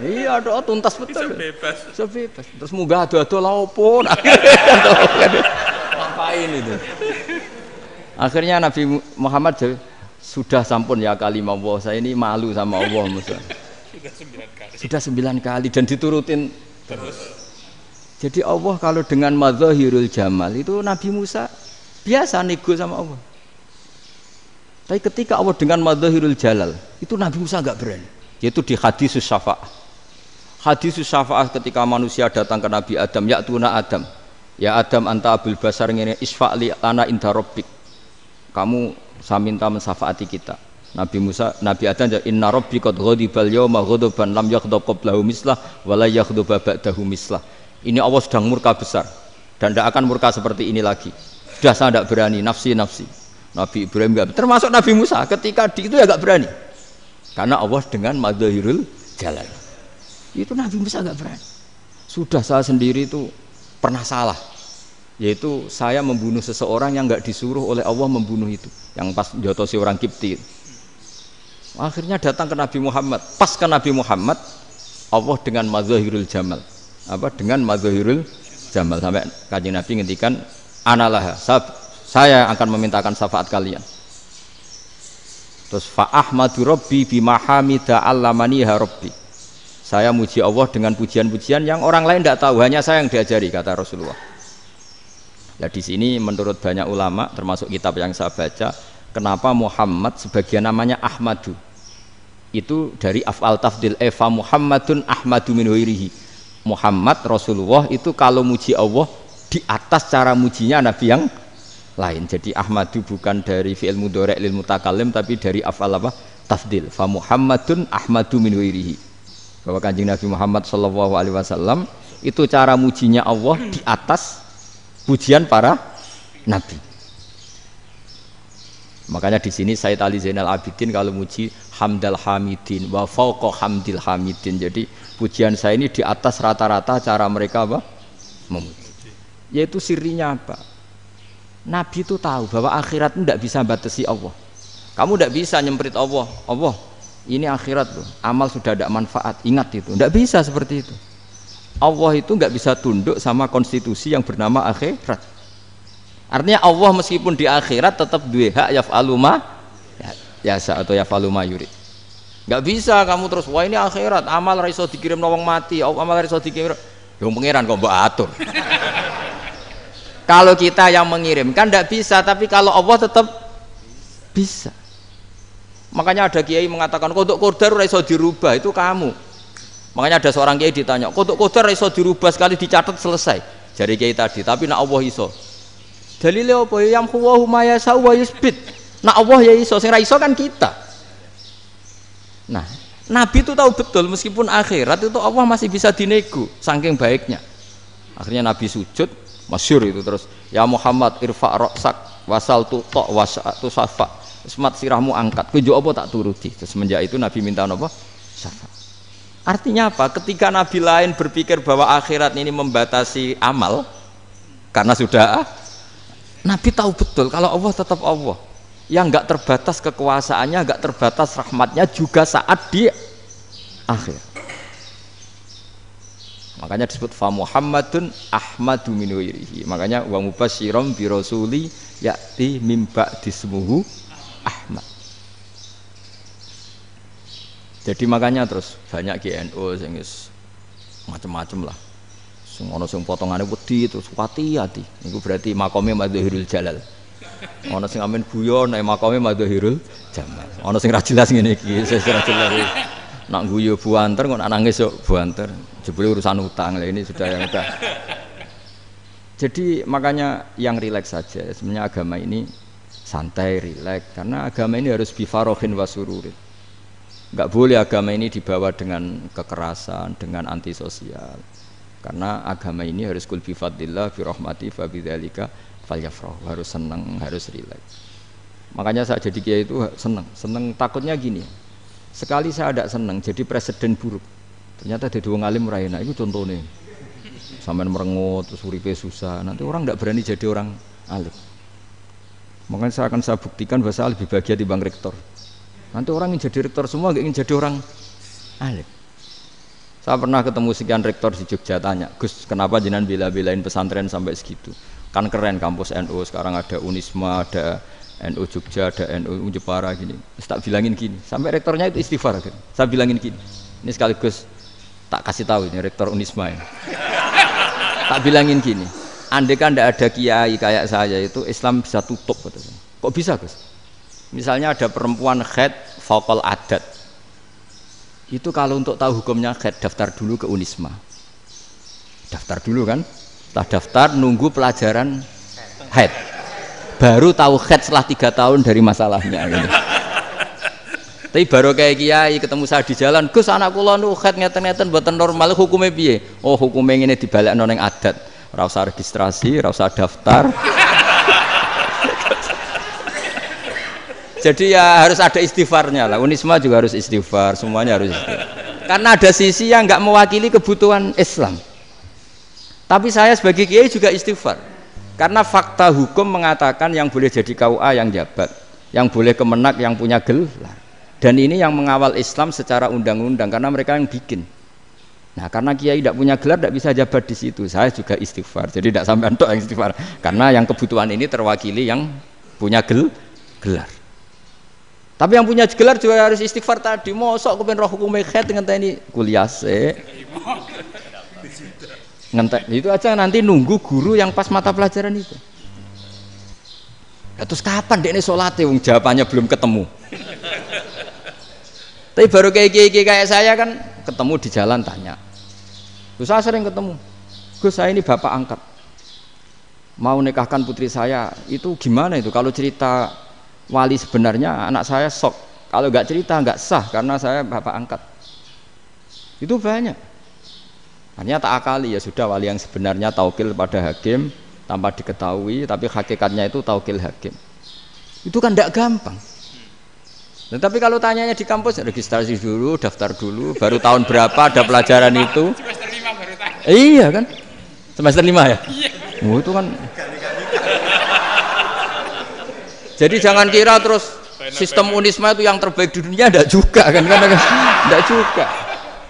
iya doa tuntas betul. Bisa bebas. Terus munggah ado-ado lha opo? Ngapain itu? Akhirnya Nabi Muhammad sudah sampun ya kalimah Allah, saya ini malu sama Allah Musa. Sudah 9 kali dan diturutin terus. Jadi Allah kalau dengan madzahirul jamal itu Nabi Musa biasa nego sama Allah. Tapi ketika Allah dengan madzahirul jalal itu Nabi Musa enggak berani. Yaitu di hadis syafa'ah. Hadis syafa'ah ketika manusia datang ke Nabi Adam, ya tuna Adam. Ya Adam anta abul basar ngene isfa'li ana inda rabbik. Kamu saya minta mensafaati kita. Nabi Musa, Nabi Adam inna rabbi qad ghadibal yawma ghadaban lam yaghdab qablahu mislah wa la yaghdab ba'dahu mislah. Ini Allah sedang murka besar dan tidak akan murka seperti ini lagi. Sudah saya tidak berani nafsi. Nabi Ibrahim enggak, termasuk Nabi Musa ketika di itu ya enggak berani. Karena Allah dengan madzahirul jalal. Itu Nabi Musa enggak berani. Sudah saya sendiri itu pernah salah. Yaitu saya membunuh seseorang yang enggak disuruh oleh Allah membunuh itu. Yang pas jotosi orang Kipti. Akhirnya datang ke Nabi Muhammad. Pas ke Nabi Muhammad, Allah dengan madzahirul jamal. Apa dengan madzahirul jamal sampai Kanjeng Nabi ngendikan analah saya akan memintakan syafaat kalian. Terus fa ahmadu rabbi bima hamida allamani ha rabbi. Saya muji Allah dengan pujian-pujian yang orang lain tidak tahu, hanya saya yang diajari, kata Rasulullah. Nah di sini menurut banyak ulama, termasuk kitab yang saya baca, kenapa Muhammad sebagian namanya Ahmadu? Itu dari af'al tafdil, fa Muhammadun Ahmadu min ghairihi. Muhammad Rasulullah itu kalau muji Allah di atas cara mujinya Nabi yang lain. Jadi Ahmadu bukan dari fi'il mudhari' lil mutakallim, tapi dari af'al apa? Tafdil. Fa Muhammadun Ahmadu min ghairihi. Bahwa Kanjeng Nabi Muhammad sallallahu alaihi wasallam itu cara mujinya Allah di atas pujian para nabi. Makanya di sini Sayyid Ali Zainal Abidin kalau muji hamdal hamidin wa fauqa hamdil hamidin. Jadi pujian saya ini di atas rata-rata cara mereka apa? Memuji. Yaitu sirinya apa? Nabi itu tahu bahwa akhirat tidak bisa batasi Allah. Kamu tidak bisa nyemprit Allah. Allah, ini akhirat loh. Amal sudah tidak manfaat. Ingat itu. Tidak bisa seperti itu. Allah itu nggak bisa tunduk sama konstitusi yang bernama akhirat. Artinya Allah meskipun di akhirat tetap duwe hak yaf'alu ma yasa atau yaf'alu ma yurid. Nggak bisa kamu terus wah ini akhirat, amal ra iso dikirim wong mati, amal ra iso dikirim. Yang pangeran kok mbok atur. Kalau kita yang mengirimkan nggak bisa, tapi kalau Allah tetap bisa. Makanya ada kiai mengatakan kodok qadar ra iso dirubah, itu kamu. Makanya ada seorang kiai ditanya, kodok qadar iso dirubah sekali dicatat selesai. Jari kiai tadi, tapi nak Allah iso. Dalile apa ya yamhu wa ma yasau wa yusbit. Nak Allah ya iso, sing ra iso kan kita. Nah, Nabi itu tahu betul meskipun akhirat itu Allah masih bisa dinego saking baiknya. Akhirnya Nabi sujud, masyhur itu terus, ya Muhammad irfa' ra'sak wasal tuqa wasatu safa. Semat sirahmu angkat. Kowe apa tak turuti. Terus semenjak itu Nabi minta apa? Syafa'. Artinya apa? Ketika Nabi lain berpikir bahwa akhirat ini membatasi amal karena sudah Nabi tahu betul kalau Allah tetap Allah yang enggak terbatas kekuasaannya, enggak terbatas rahmatnya juga saat di akhir. Makanya disebut fa Muhammadun Ahmadu min ghairihi. Makanya wa mubasyiran bi rasuli ya'ti mim ba'di ismuhu Ahmad. Jadi makanya terus banyak GNU sing macam-macam lah. Sing ana sing potongane wedi terus hati-hati. Niku berarti makome Madhahirul Jalal. Ana sing amen guyon nek makome Madhahirul Jamal. Ana sing ra jelas ngene iki, sing ra jelas. Nak guyu buanter kok nak nangis yo buanter. Jebule urusan utang. Lah ini sudah yang udah. Jadi makanya yang rileks saja. Sebenarnya agama ini santai, rileks karena agama ini harus bifarohin wasururin. Enggak boleh agama ini dibawa dengan kekerasan, dengan antisosial. Karena agama ini harus kul bi fadlillah bi rahmati fa bidzalika falyafrahu, harus senang, harus rileks. Makanya saya jadi kiai itu senang takutnya gini. Sekali saya tidak senang jadi presiden buruk. Ternyata jadi wong alim ra enak, itu contohnya. Sampean merengut terus uripe susah, nanti orang tidak berani jadi orang alim. Makanya saya buktikan bahwa saya lebih bahagia dibanding rektor. Nanti orang ingin jadi rektor semua, nggak ingin jadi orang alim. Saya pernah ketemu sekian rektor di Jogja, tanya, Gus, kenapa jenengan bela-belain pesantren sampai segitu? Kan keren kampus NU, sekarang ada Unisma, ada NU Jogja, ada NU Jepara gini. Tak bilangin gini, sampai rektornya itu istighfar. Kan? Saya bilangin gini, ini sekaligus tak kasih tahu ini rektor Unisma ini. Tak bilangin gini, andai kan tidak ada kiai kayak saya itu Islam bisa tutup. Kok bisa Gus? Misalnya ada perempuan haid faqal adat. Itu kalau untuk tahu hukumnya haid daftar dulu ke Unisma. Daftar dulu kan? Setelah daftar nunggu pelajaran haid. Baru tahu haid setelah 3 tahun dari masalahnya gitu. Tapi baru kayak kiai ketemu saya di jalan, Gus anak kula nu haid ngeten-ngeten mboten normal hukumnya piye? Oh, hukumnya ngene dibalekno ning adat. Ora usah registrasi, ora usah daftar. Jadi ya harus ada istighfarnya lah. Unisma juga harus istighfar, semuanya harus istighfar. Karena ada sisi yang nggak mewakili kebutuhan Islam. Tapi saya sebagai kiai juga istighfar. Karena fakta hukum mengatakan yang boleh jadi KUA yang jabat, yang boleh kemenak yang punya gelar. Dan ini yang mengawal Islam secara undang-undang karena mereka yang bikin. Nah, karena kiai tidak punya gelar tidak bisa jabat di situ. Saya juga istighfar. Jadi tidak sampai entok yang istighfar. Karena yang kebutuhan ini terwakili yang punya gelar. Tapi yang punya gelar juga harus istighfar tadi. Mosok kepen roh hukum khed ngenteni kuliah sik. Ngentek itu aja nanti nunggu guru yang pas mata pelajaran itu. Ya, terus kapan dekne salate wong jawabannya belum ketemu. Tapi baru kayak saya kan ketemu di jalan tanya. Terus saya sering ketemu. Gus, saya ini bapak angkat. Mau nikahkan putri saya, itu gimana itu? Kalau cerita wali sebenarnya anak saya sok. Kalau nggak cerita nggak sah karena saya bapak angkat. Itu banyak. Hanya tak akali ya sudah wali yang sebenarnya taukil pada hakim tanpa diketahui, tapi hakikatnya itu taukil hakim. Itu kan tidak gampang. Nah, tapi kalau tanyanya di kampus registrasi dulu, daftar dulu, baru tahun berapa ada pelajaran itu? Semester 5 baru tanya. Iya kan? Semester 5 ya? Iya. Oh, itu kan. Jadi jangan kira terus sistem Unisma itu yang terbaik di dunia, enggak juga kan? Enggak juga.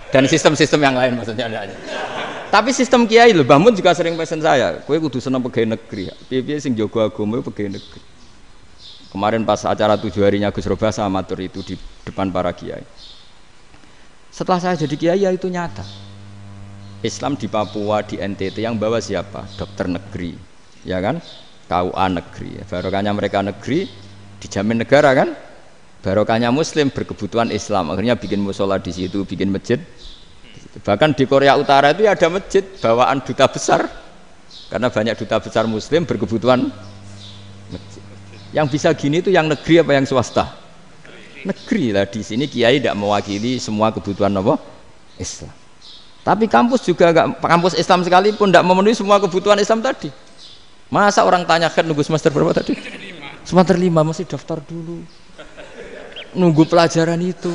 Dan sistem-sistem yang lain maksudnya ada aja. Tapi sistem kiai lho, Mbah Mun juga sering pesen saya, kowe kudu seneng pegawai negeri. Piye-piye sing jaga agama pegawai negeri. Kemarin pas acara 7 harinya Gus Robah sama matur itu di depan para kiai. Setelah saya jadi kiai ya itu nyata. Islam di Papua, di NTT yang bawa siapa? Dokter negeri, ya kan? KUA negeri. Barokahnya mereka negeri dijamin negara kan? Barokahnya Muslim berkebutuhan Islam. Akhirnya bikin musola di situ, bikin masjid. Bahkan di Korea Utara itu ada masjid bawaan duta besar, karena banyak duta besar Muslim berkebutuhan masjid. Yang bisa gini itu yang negeri apa yang swasta? Negeri lah. Di sini kiai tidak mewakili semua kebutuhan apa? Islam. Tapi kampus juga enggak, kampus Islam sekalipun tidak memenuhi semua kebutuhan Islam tadi. Masa orang tanya kan nunggu semester berapa tadi? Semester 5 masih daftar dulu. Nunggu pelajaran itu.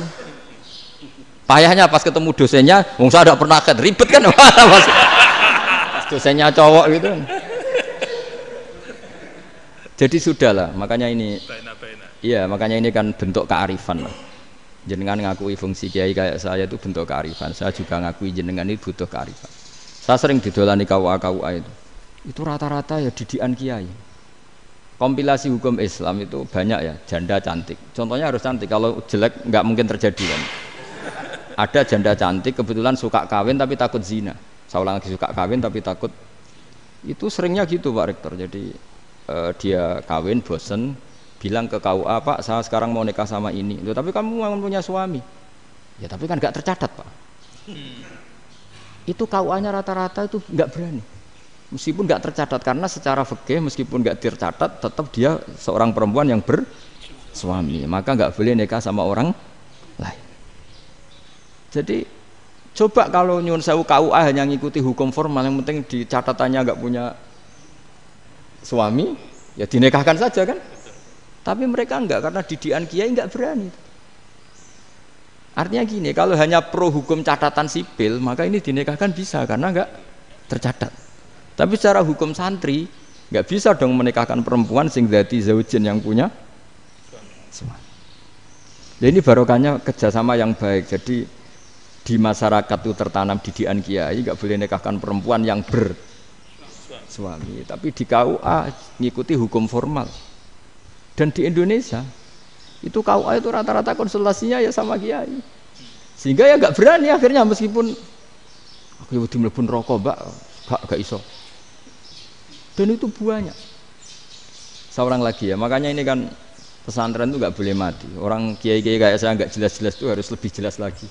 Payahnya pas ketemu dosennya, wong saya tidak pernah ribet kan, pas dosennya cowok gitu. Jadi sudahlah, makanya ini, iya makanya ini kan bentuk kearifan lah. Jenengan ngakui fungsi kiai kayak saya itu bentuk kearifan. Saya juga ngakui jenengan itu butuh kearifan. Saya sering didolani KUA itu rata-rata ya didikan kiai. Kompilasi hukum Islam itu banyak ya, janda cantik. Contohnya harus cantik, kalau jelek nggak mungkin terjadi kan. Ada janda cantik kebetulan suka kawin tapi takut zina. Saya ulang lagi, suka kawin tapi takut. Itu seringnya gitu Pak Rektor. Jadi dia kawin bosen, bilang ke KUA, Pak saya sekarang mau nikah sama ini. Loh, tapi kamu mau punya suami. Ya tapi kan nggak tercatat Pak. Itu KUA-nya rata-rata itu nggak berani. Meskipun nggak tercatat karena secara fikih meskipun nggak tercatat tetap dia seorang perempuan yang bersuami. Maka nggak boleh nikah sama orang lain. Jadi coba kalau nyuwun sewu KUA hanya ngikuti hukum formal, yang penting di catatannya nggak punya suami, ya dinikahkan saja kan. Tapi mereka enggak, karena didikan kiai enggak berani. Artinya gini, kalau hanya pro hukum catatan sipil, maka ini dinikahkan bisa karena enggak tercatat. Tapi secara hukum santri enggak bisa dong menikahkan perempuan sing dadi zaujin yang punya suami. Jadi ini barokahnya kerjasama yang baik. Jadi di masyarakat itu tertanam didikan kiai, enggak boleh nikahkan perempuan yang bersuami. Tapi di KUA ngikuti hukum formal. Dan di Indonesia itu KUA itu rata-rata konsultasinya ya sama kiai, sehingga ya nggak berani akhirnya meskipun aku udah mlebu rokok mbak gak iso. Dan itu banyak. Seorang lagi ya, makanya ini kan pesantren itu nggak boleh mati. Orang kiai-kiai kayak saya nggak jelas-jelas itu harus lebih jelas lagi.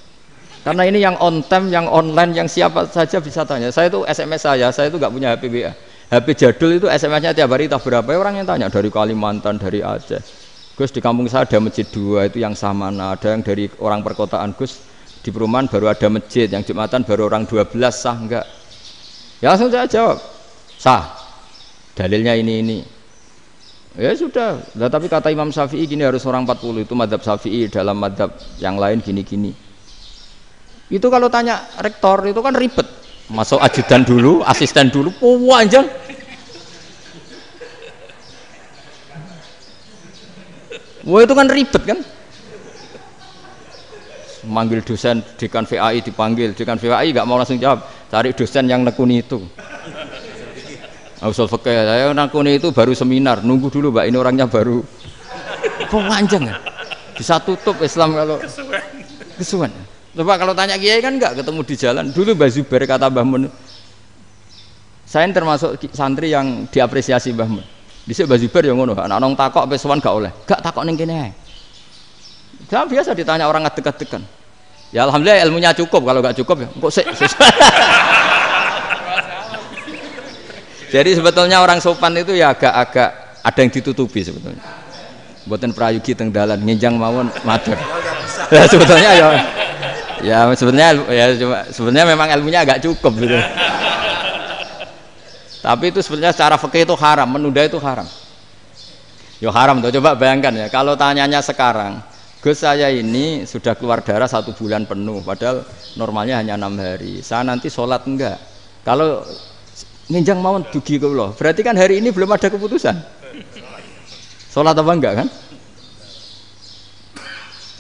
Karena ini yang on time, yang online, yang siapa saja bisa tanya. Saya itu SMS saya itu nggak punya HP WA. HP jadul itu SMS-nya tiap hari tak berapa, orang yang tanya dari Kalimantan, dari Aceh. Gus di kampung saya ada masjid 2 itu yang Samana, ada yang dari orang perkotaan. Gus di perumahan baru ada masjid, yang Jumatan baru orang 12, sah enggak? Ya langsung saya jawab, sah. Dalilnya ini. Ya sudah, nah, tapi kata Imam Syafi'i gini harus orang 40, itu madzhab Syafi'i, dalam madzhab yang lain gini-gini. Itu kalau tanya rektor itu kan ribet. Masuk ajudan dulu, asisten dulu, panjang. Wah itu kan ribet kan? Manggil dosen, dekan VAI dipanggil, dekan VAI nggak mau langsung jawab, cari dosen yang nekuni itu. Usul fikih, saya nekuni itu baru seminar, nunggu dulu mbak, ini orangnya baru. Panjang kan? Bisa tutup Islam kalau kesuwen. Coba kalau tanya kiai kan enggak ketemu di jalan. Dulu Mbah Zubair kata Mbah Mun. Saya termasuk santri yang diapresiasi Mbah Mun. Dhisik Mbah Zubair ya ngono, anak nong takok ape sowan gak oleh. Gak takok ning kene ae. Jangan biasa ditanya orang ngadeg-adegan. Ya alhamdulillah ilmunya cukup, kalau gak cukup ya kok sik. Jadi sebetulnya orang sopan itu ya agak-agak ada yang ditutupi sebetulnya. Mboten prayogi teng dalan nginjang mawon matur. Ya sebetulnya sebenarnya memang ilmunya agak cukup gitu. Tapi itu sebenarnya secara fikih itu haram, menunda itu haram. Ya haram tuh, coba bayangkan ya, kalau tanyanya sekarang, Gus saya ini sudah keluar darah 1 bulan penuh, padahal normalnya hanya 6 hari. Saya nanti sholat enggak? Kalau nginjang mawon dugi kula, berarti kan hari ini belum ada keputusan. Sholat apa enggak kan?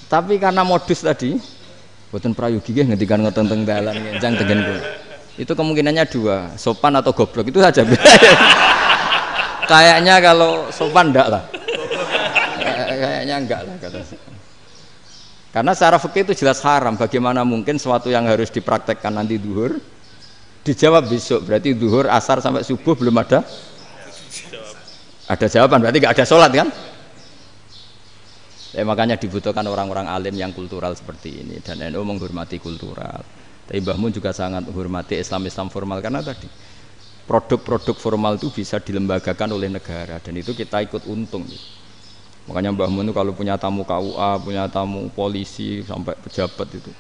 Tapi karena modus tadi, boten prayogi nggih ngendikan ngoten teng dalan nginjang tengen kula. Itu kemungkinannya 2, sopan atau goblok, itu saja. Kayaknya kalau sopan enggak lah. Kayaknya enggak lah kata saya. Karena secara fikih itu jelas haram. Bagaimana mungkin sesuatu yang harus dipraktekkan nanti duhur dijawab besok, berarti duhur, asar sampai subuh belum ada jawaban, berarti nggak ada sholat kan? Ya, makanya dibutuhkan orang-orang alim yang kultural seperti ini, dan NU menghormati kultural. Tapi Mbah Mun juga sangat menghormati Islam formal, karena tadi produk-produk formal itu bisa dilembagakan oleh negara, dan itu kita ikut untung. Makanya Mbah Mun itu kalau punya tamu KUA, punya tamu polisi sampai pejabat itu.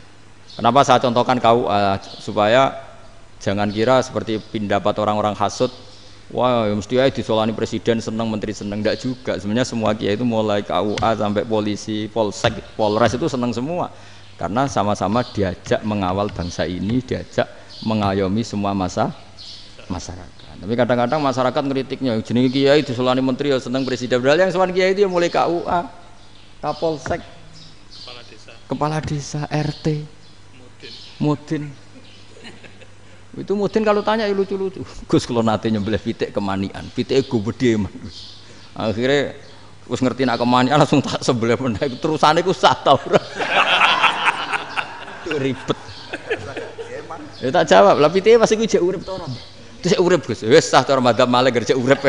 Kenapa saya contohkan KUA? Supaya jangan kira seperti pendapat orang-orang hasud, wah ya mesti aja disolani presiden seneng, menteri seneng. Enggak juga. Sebenarnya semua kiai itu mulai KUA sampai polisi, polsek, polres itu seneng semua. Karena sama-sama diajak mengawal bangsa ini, diajak mengayomi semua masyarakat. Tapi kadang-kadang masyarakat ngeritiknya, jenenge kiai disolani menteri ya seneng presiden. Padahal yang sowan kiai itu ya mulai KUA, Kapolsek, kepala desa, RT, Mudin. Itu Mudin kalau tanya ya lucu-lucu. Gus kalau nate nyembelih pitik kemanian, pitike go gede man. Akhirnya wis ngerti nak kemanian langsung tak sebelah meneh. Terusane ku sah ta ora. Ribet. Ya tak jawab, lah pitike pas iku jek urip ta ora? Terus urip Gus, wis sah cara mazhab Malik kerja urip.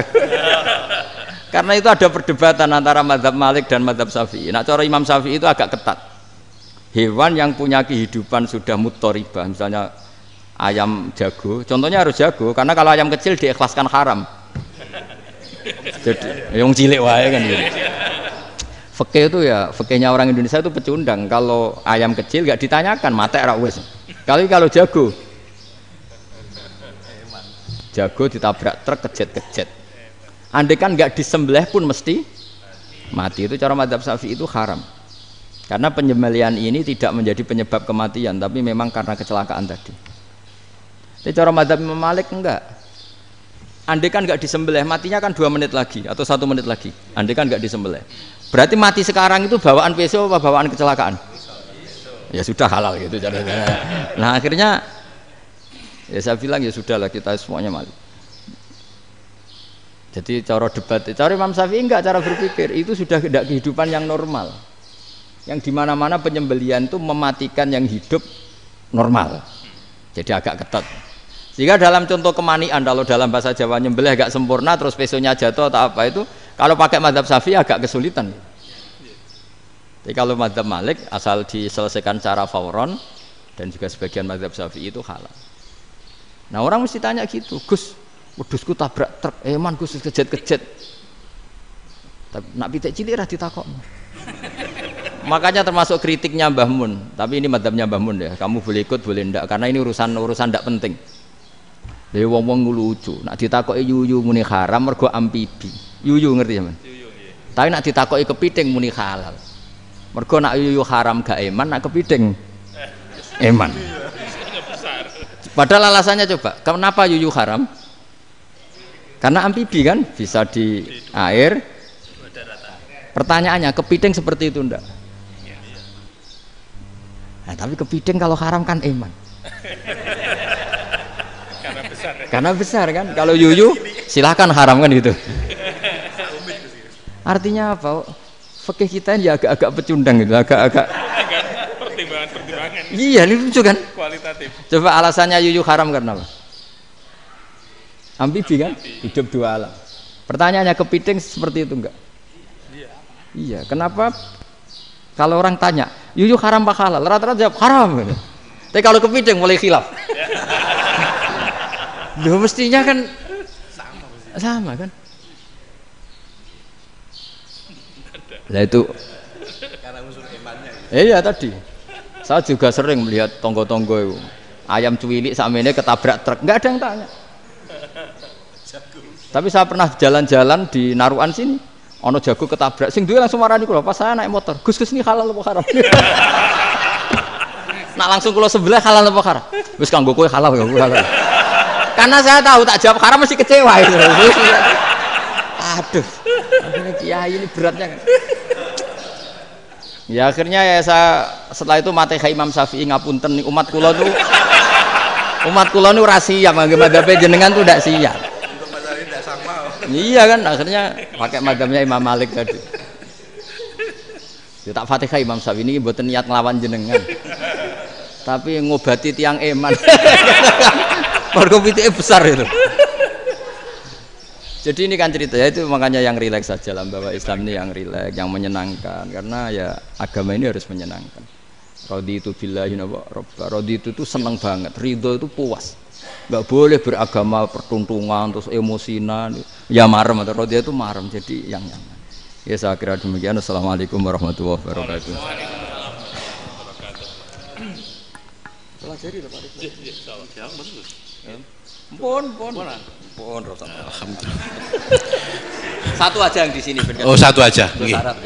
Karena itu ada perdebatan antara mazhab Malik dan mazhab Syafi'i. Nah cara Imam Syafi'i itu agak ketat. Hewan yang punya kehidupan sudah mutharibah, misalnya ayam jago, contohnya harus jago, karena kalau ayam kecil diikhlaskan haram. Jadi yang cilik wae kan gitu. Fikih itu ya, fikihnya orang Indonesia itu pecundang. Kalau ayam kecil gak ditanyakan, mate ra wis. Kalau jago ditabrak truk kejet-kejet. Andai kan nggak disembelih pun mesti mati. Itu cara mazhab Syafi'i itu haram. Karena penyembelihan ini tidak menjadi penyebab kematian, tapi memang karena kecelakaan tadi. Tapi cara mazhab Imam Malik enggak. Andai kan nggak disembelih, matinya kan 2 menit lagi atau 1 menit lagi. Andai kan nggak disembelih. Berarti mati sekarang itu bawaan peso apa bawaan kecelakaan? Ya sudah halal gitu caranya. Nah akhirnya ya saya bilang ya sudahlah kita semuanya Malik. Jadi cara debat, cara Imam Syafi'i enggak, cara berpikir itu sudah tidak kehidupan yang normal. Yang dimana-mana penyembelihan itu mematikan yang hidup normal. Jadi agak ketat. Sehingga dalam contoh kemanian, kalau dalam bahasa Jawa nyembelih agak sempurna terus pesonya jatuh atau apa itu, kalau pakai mazhab Syafi'i agak kesulitan. Jadi kalau mazhab Malik asal diselesaikan secara fauron, dan juga sebagian mazhab Syafi'i itu halal. Nah orang mesti tanya gitu, Gus, wedhusku tabrak truk, man Gus kejet-kejet. Nak pitik cilik ra ditakokno. Makanya termasuk kritiknya Mbah Mun, tapi ini mazhabnya Mbah Mun ya. Kamu boleh ikut boleh ndak, karena ini urusan ndak penting. Lha wong-wong lucu, nak ditakoki yuyu muni haram mergo amfibi. Yuyu ngerti ya, Man? Yuyu nggih. Tapi nak ditakoki kepiting muni halal. Mergo nak yuyu haram gak eman, nak kepiting eman. Padahal alasannya coba, kenapa yuyu haram? Karena amfibi kan, bisa di air. Pertanyaannya, kepiting seperti itu enggak? Nah, tapi kepiting kalau haram kan eman. Karena besar kan. Kalau yuyu silahkan haram kan gitu. Artinya apa? Fikih kita ya agak-agak pecundang gitu, agak-agak pertimbangan. Iya, ini lucu kan? Kualitatif. Coba alasannya yuyu haram karena apa? Ambibi kan? Hidup dua alam. Pertanyaannya kepiting seperti itu enggak? Iya. Kenapa kalau orang tanya, yuyu haram apa halal? Rata-rata jawab haram gitu. Tapi kalau kepiting mulai khilaf. Loh mestinya kan sama kan? Lah itu Karena unsur imannya. iya tadi. Saya juga sering melihat tonggo-tonggo itu. Ayam cuwilik sakmene ketabrak truk, enggak ada yang tanya. Tapi saya pernah jalan-jalan di Naruan sini, ono jago ketabrak, sing duwe langsung marani kula pas saya naik motor. Gus ini halal apa haram? Nak langsung kula sebelah halal apa haram? Wis kanggo kowe halal kanggo halal. Karena saya tahu tak jawab haram mesti kecewa itu. Aduh. Akhirnya kiai ini beratnya kan. Ya akhirnya ya saya setelah itu Fatihah Imam Syafi'i ngapunten nih umat kula nu rahasia mangke madzhabe jenengan tuh ndak siap. Iya kan akhirnya pakai madzhabnya Imam Malik tadi. Ya tak Fatihah Imam Syafi'i ini mboten niat nglawan jenengan. Tapi ngobati tiang eman. Mergo pitike besar itu. Jadi ini kan cerita ya itu makanya yang rileks saja lah bahwa Islam ini yang rileks, yang menyenangkan karena ya agama ini harus menyenangkan. Raditu billahi robba. Raditu itu seneng banget, ridho itu puas. Enggak boleh beragama pertuntungan terus emosinan. Ya marem atau raditu itu marem jadi yang nyaman. Ya saya kira demikian. Assalamualaikum warahmatullahi wabarakatuh. Pelajari Pak. Pun. Alhamdulillah. Satu aja yang di sini benar. Oh, satu aja. Nggih. Syarat.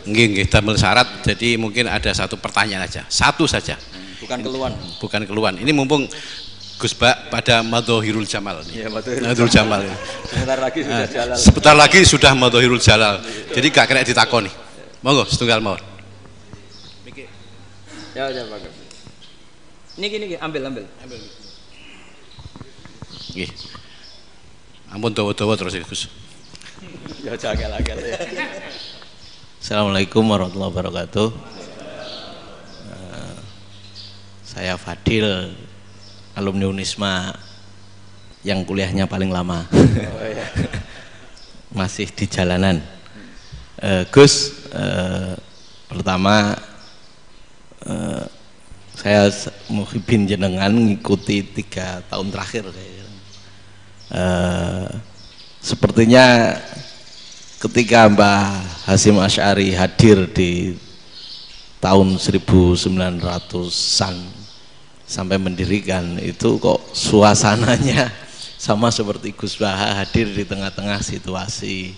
Nggih, damel syarat. Jadi mungkin ada satu pertanyaan aja. Satu saja. Bukan keluhan. Ini mumpung Gus Bak pada Madhohirul Jamal. Iya, Madhohirul Jamal. Ya. Sebentar lagi sudah jalal. Sebentar lagi sudah Madhohirul Jalal. Jadi gak kena ditakoni. Monggo setunggal mawon. Ya, Pak. Niki ambil. Nggih. Ampun dawa-dawa terus Gus. Ya jagal-jagal ya. Assalamualaikum warahmatullahi wabarakatuh. Saya Fadil, alumni Unisma yang kuliahnya paling lama. Oh, iya. Masih di jalanan. Gus, pertama saya muhibin jenengan ngikuti 3 tahun terakhir kayaknya. Sepertinya ketika Mbah Hasyim Asy'ari hadir di tahun 1900-an sampai mendirikan itu kok suasananya sama seperti Gus Baha hadir di tengah-tengah situasi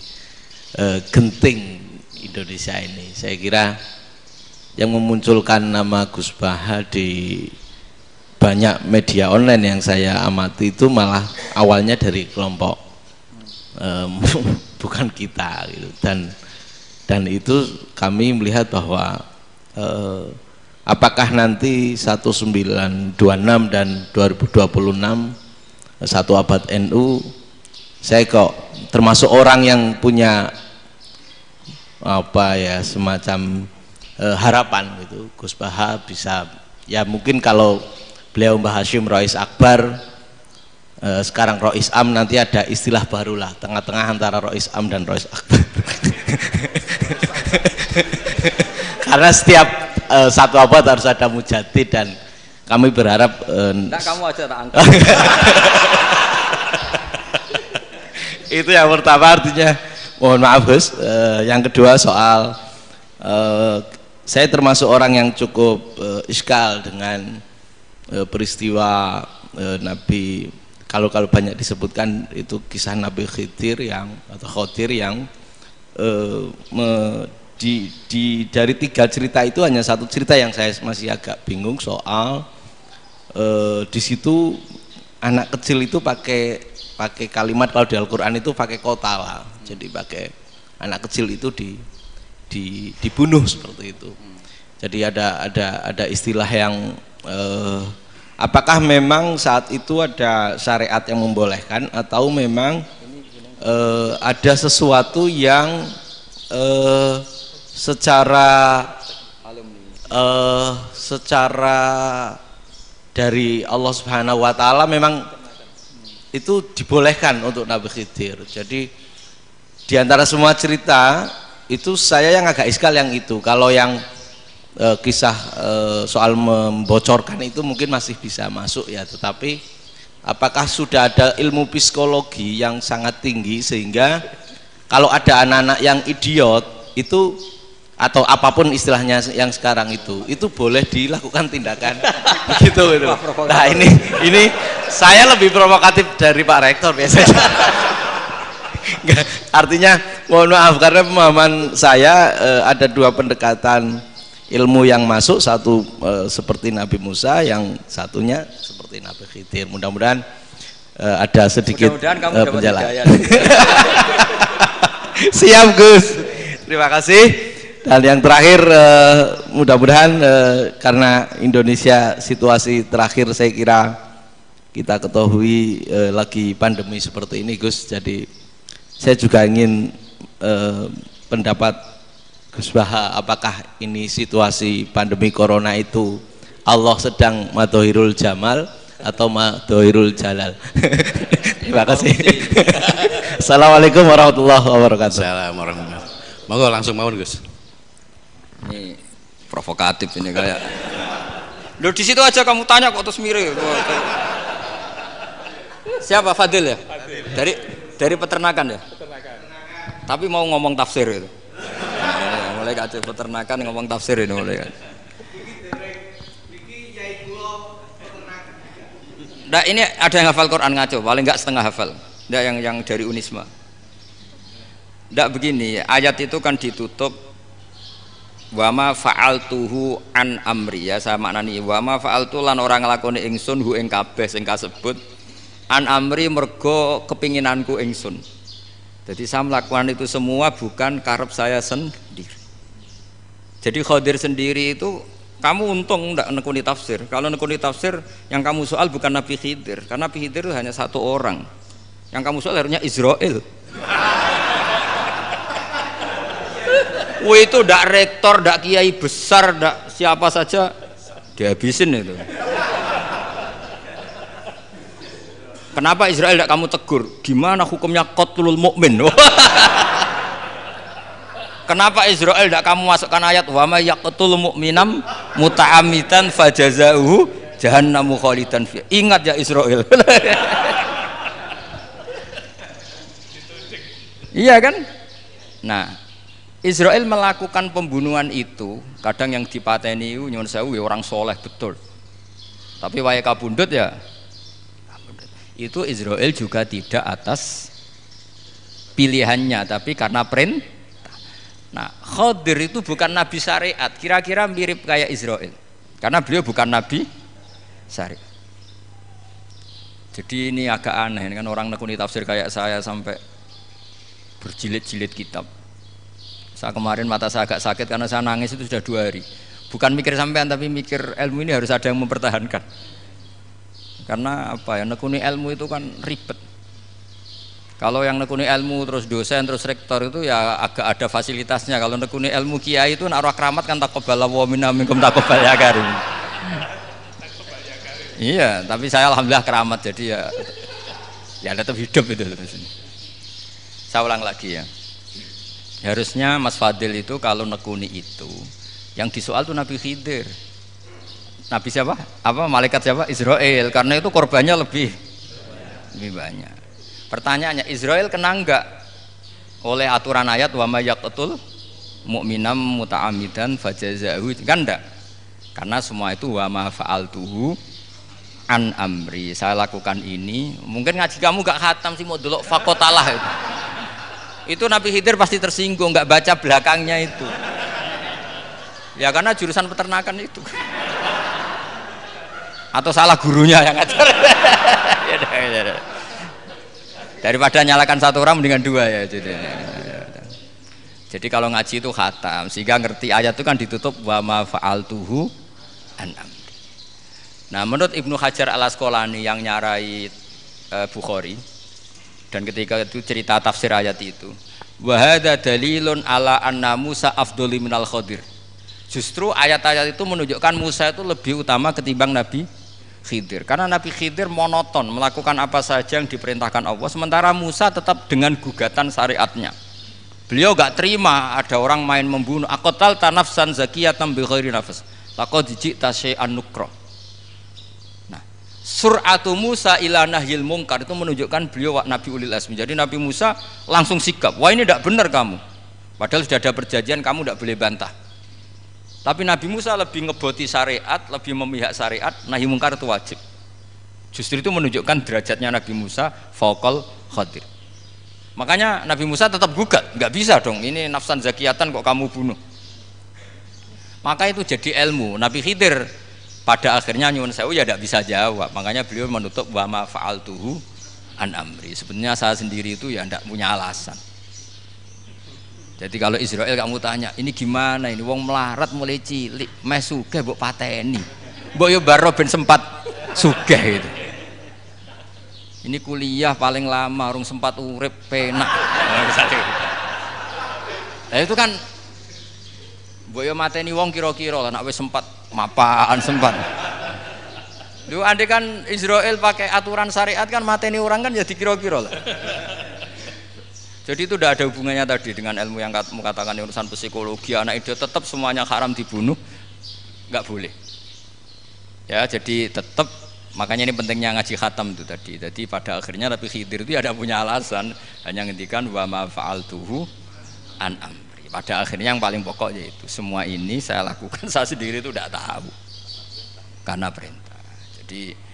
genting Indonesia ini. Saya kira yang memunculkan nama Gus Baha di banyak media online yang saya amati itu malah awalnya dari kelompok bukan kita gitu. Dan itu kami melihat bahwa apakah nanti 1926 dan 2026 satu abad NU, saya kok termasuk orang yang punya apa ya semacam harapan gitu Gus Baha bisa ya mungkin kalau beliau Mbah Hasyim Rois Akbar, sekarang Rois Am, nanti ada istilah baru lah tengah-tengah antara Rois Am dan Rois Akbar. Karena setiap satu abad harus ada mujadid dan kami berharap kamu aja tak angkat. Itu yang pertama, artinya mohon maaf Gus. Yang kedua soal saya termasuk orang yang cukup iskal dengan peristiwa Nabi, kalau banyak disebutkan itu kisah Nabi Khidir Khodir yang dari 3 cerita itu hanya satu cerita yang saya masih agak bingung soal di situ anak kecil itu pakai kalimat, kalau di Al-Quran itu pakai kota lah, jadi pakai anak kecil itu dibunuh seperti itu. Jadi ada istilah yang apakah memang saat itu ada syariat yang membolehkan atau memang ada sesuatu yang secara dari Allah Subhanahu wa taala memang itu dibolehkan untuk Nabi Khidir. Jadi di antara semua cerita itu saya yang agak iskal yang itu. Kalau yang kisah soal membocorkan itu mungkin masih bisa masuk ya, tetapi apakah sudah ada ilmu psikologi yang sangat tinggi sehingga kalau ada anak-anak yang idiot itu atau apapun istilahnya yang sekarang itu boleh dilakukan tindakan begitu itu. Nah ini saya lebih provokatif dari Pak Rektor biasanya. Artinya mohon maaf karena pemahaman saya ada dua pendekatan ilmu yang masuk, satu seperti Nabi Musa, yang satunya seperti Nabi Khidir. Mudah-mudahan ada sedikit penjelasan. Siap Gus, terima kasih. Dan yang terakhir mudah-mudahan karena Indonesia situasi terakhir saya kira kita ketahui lagi pandemi seperti ini Gus, jadi saya juga ingin pendapat Gus Baha, apakah ini situasi pandemi corona itu Allah sedang madhohirul jamal atau madhohirul jalal? Terima kasih. Assalamualaikum warahmatullahi wabarakatuh. Assalamualaikum warahmatullahi wabarakatuh. Monggo langsung mawon Gus. Ini provokatif ini kayak. Loh di situ aja kamu tanya kok terus mirip. Siapa Fadil ya? Dari peternakan ya? Peternakan. Tapi mau ngomong tafsir itu. Mulai kacau peternakan ngomong tafsir ini mulai kan. Nah ini ada yang hafal Quran ngaco, paling enggak setengah hafal. Enggak yang dari Unisma. Enggak begini, ayat itu kan ditutup wama fa'altuhu an amri, ya saya maknani wama fa'altu lan orang nglakoni ingsun hu ing kabeh sing kasebut an amri mergo kepinginanku ingsun. Jadi saya melakukan itu semua bukan karep saya sendiri. Jadi Khadir sendiri itu kamu untung ndak nekuni tafsir. Kalau nekuni tafsir yang kamu soal bukan Nabi Khidir, karena Nabi Khidir itu hanya satu orang. Yang kamu soal harusnya Israel. Wah itu ndak rektor, ndak kiai besar, ndak siapa saja dihabisin itu. Kenapa Israel ndak kamu tegur? Gimana hukumnya qatlul mukmin? Kenapa Israel ndak kamu masukkan ayat wa may yaqtul mu'minam muta'ammidan fajazauhu jahannamu khalidan fi. Ingat ya Israel. Iya kan? Nah, Israel melakukan pembunuhan itu, kadang yang dipateni nyuwun sewu ya orang soleh betul. Tapi wae kabundut ya. Itu Israel juga tidak atas pilihannya, tapi karena perintah. Nah, Khadir itu bukan nabi syariat, kira-kira mirip kayak Israel. Karena beliau bukan nabi syariat. Jadi ini agak aneh kan orang nekuni tafsir kayak saya sampai berjilid-jilid kitab. Saya kemarin mata saya agak sakit karena saya nangis itu sudah 2 hari. Bukan mikir sampean tapi mikir ilmu ini harus ada yang mempertahankan. Karena apa ya, nekuni ilmu itu kan ribet. Kalau yang nekuni ilmu terus dosen terus rektor itu ya agak ada fasilitasnya. Kalau nekuni ilmu kiai itu naruh keramat kan taqabbala wa minna minkum taqabbal ya karim. Iya, tapi saya alhamdulillah keramat jadi ya tetap hidup itu terus. Saya ulang lagi ya. Harusnya Mas Fadil itu kalau nekuni itu yang disoal tuh Nabi Khidir. Nabi siapa? Apa malaikat siapa? Israel. Karena itu korbannya lebih banyak. Pertanyaannya, Israel kena enggak oleh aturan ayat wa may yaqtul mu'minam muta'ammidan fajazahu? Kan enggak. Karena semua itu wa ma fa'altuhu an amri. Saya lakukan ini. Mungkin ngaji kamu enggak khatam sih mau delok fakotalah itu. Itu Nabi Khidir pasti tersinggung, nggak baca belakangnya itu. Ya karena jurusan peternakan itu. Atau salah gurunya yang ngajar. Daripada nyalakan satu orang mendingan 2 ya. Jadi kalau ngaji itu khatam, sehingga ngerti ayat itu kan ditutup wa ma fa'altuhu an amri. Nah menurut Ibnu Hajar al-Asqalani yang nyarai Bukhari, dan ketika itu cerita tafsir ayat itu Wa hadza dalilun ala anna Musa afdhali minal Khadir. Justru ayat-ayat itu menunjukkan Musa itu lebih utama ketimbang Nabi Khidir. Karena Nabi Khidir monoton melakukan apa saja yang diperintahkan Allah, sementara Musa tetap dengan gugatan syariatnya. Beliau gak terima ada orang main membunuh. Aqtal tanafsan zakiyatan bi ghairi nafas. Laqad ji'ta syai'an nukra. Nah, sur'atu Musa ila nahyil mungkar itu menunjukkan beliau Nabi ulil azmi. Jadi Nabi Musa langsung sikap, wah ini tidak benar kamu. Padahal sudah ada perjanjian, kamu tidak boleh bantah. Tapi Nabi Musa lebih ngeboti syariat, lebih memihak syariat, nahi mungkar itu wajib. Justru itu menunjukkan derajatnya Nabi Musa fauqal Khadir. Makanya Nabi Musa tetap gugat, nggak bisa dong, ini nafsan zakiyatan kok kamu bunuh. Maka itu jadi ilmu. Nabi Khidir pada akhirnya nyuwun sewu ya tidak bisa jawab. Makanya beliau menutup wa ma fa'altuhu an amri. Sebenarnya saya sendiri itu ya tidak punya alasan. Jadi kalau Israel kamu tanya, ini gimana ini wong melarat mulai cilik, meh sugih mbok pateni. Mbok yo baro ben sempat sugih itu. Ini kuliah paling lama urung sempat urip penak. Nah, itu kan mbok yo mateni wong kira-kira lah nek wis sempat mapan sempat. Lho andai kan Israel pakai aturan syariat kan mateni orang kan ya dikira-kira lah. Jadi itu tidak ada hubungannya tadi dengan ilmu yang kamu katakan urusan psikologi anak itu tetap semuanya haram dibunuh, nggak boleh. Ya jadi tetap makanya ini pentingnya ngaji khatam itu tadi. Jadi pada akhirnya Nabi Khidir itu ada punya alasan, hanya ngendikan wa ma fa'altuhu an amri. Pada akhirnya yang paling pokok yaitu semua ini saya lakukan saya sendiri itu tidak tahu karena perintah. Jadi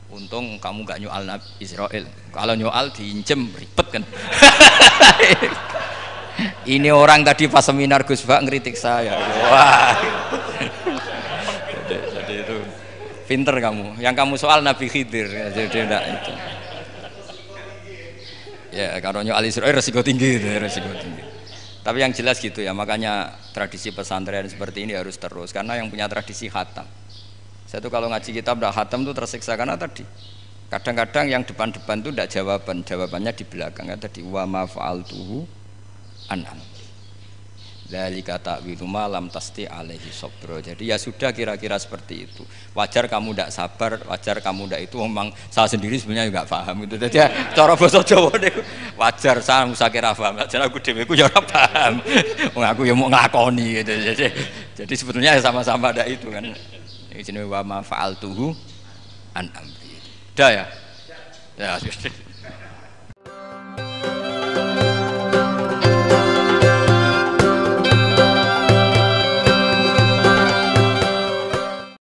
untung kamu gak nyoal Nabi Israel. Kalau nyoal diinjem ribet kan. Ini orang tadi pas seminar Gus Bak ngeritik saya. Wah. Jadi itu pinter kamu. Yang kamu soal Nabi Khidir. Jadi enggak itu. Ya kalau nyoal Israel resiko tinggi itu, resiko tinggi. Tapi yang jelas gitu ya, makanya tradisi pesantren seperti ini harus terus karena yang punya tradisi khatam. Saya tuh kalau ngaji kitab udah khatam tuh tersiksa karena tadi kadang-kadang yang depan-depan tuh tidak jawaban, jawabannya di belakang kan tadi wa ma fa'altuhu an amri. Dzalika ta'wilu ma lam tasti alaihi sabra. Jadi ya sudah kira-kira seperti itu. Wajar kamu tidak sabar, wajar kamu tidak itu memang saya sendiri sebenarnya juga paham itu. Jadi ya, cara bahasa Jawa niku wajar saya usah kira paham. Jadi aku dhewe ku ya ora paham. Wong aku ya mau nglakoni gitu. Jadi sebetulnya sama-sama ada itu kan. Ini jenenge wa ma fa'altuhu an amri. Dah ya. Ya.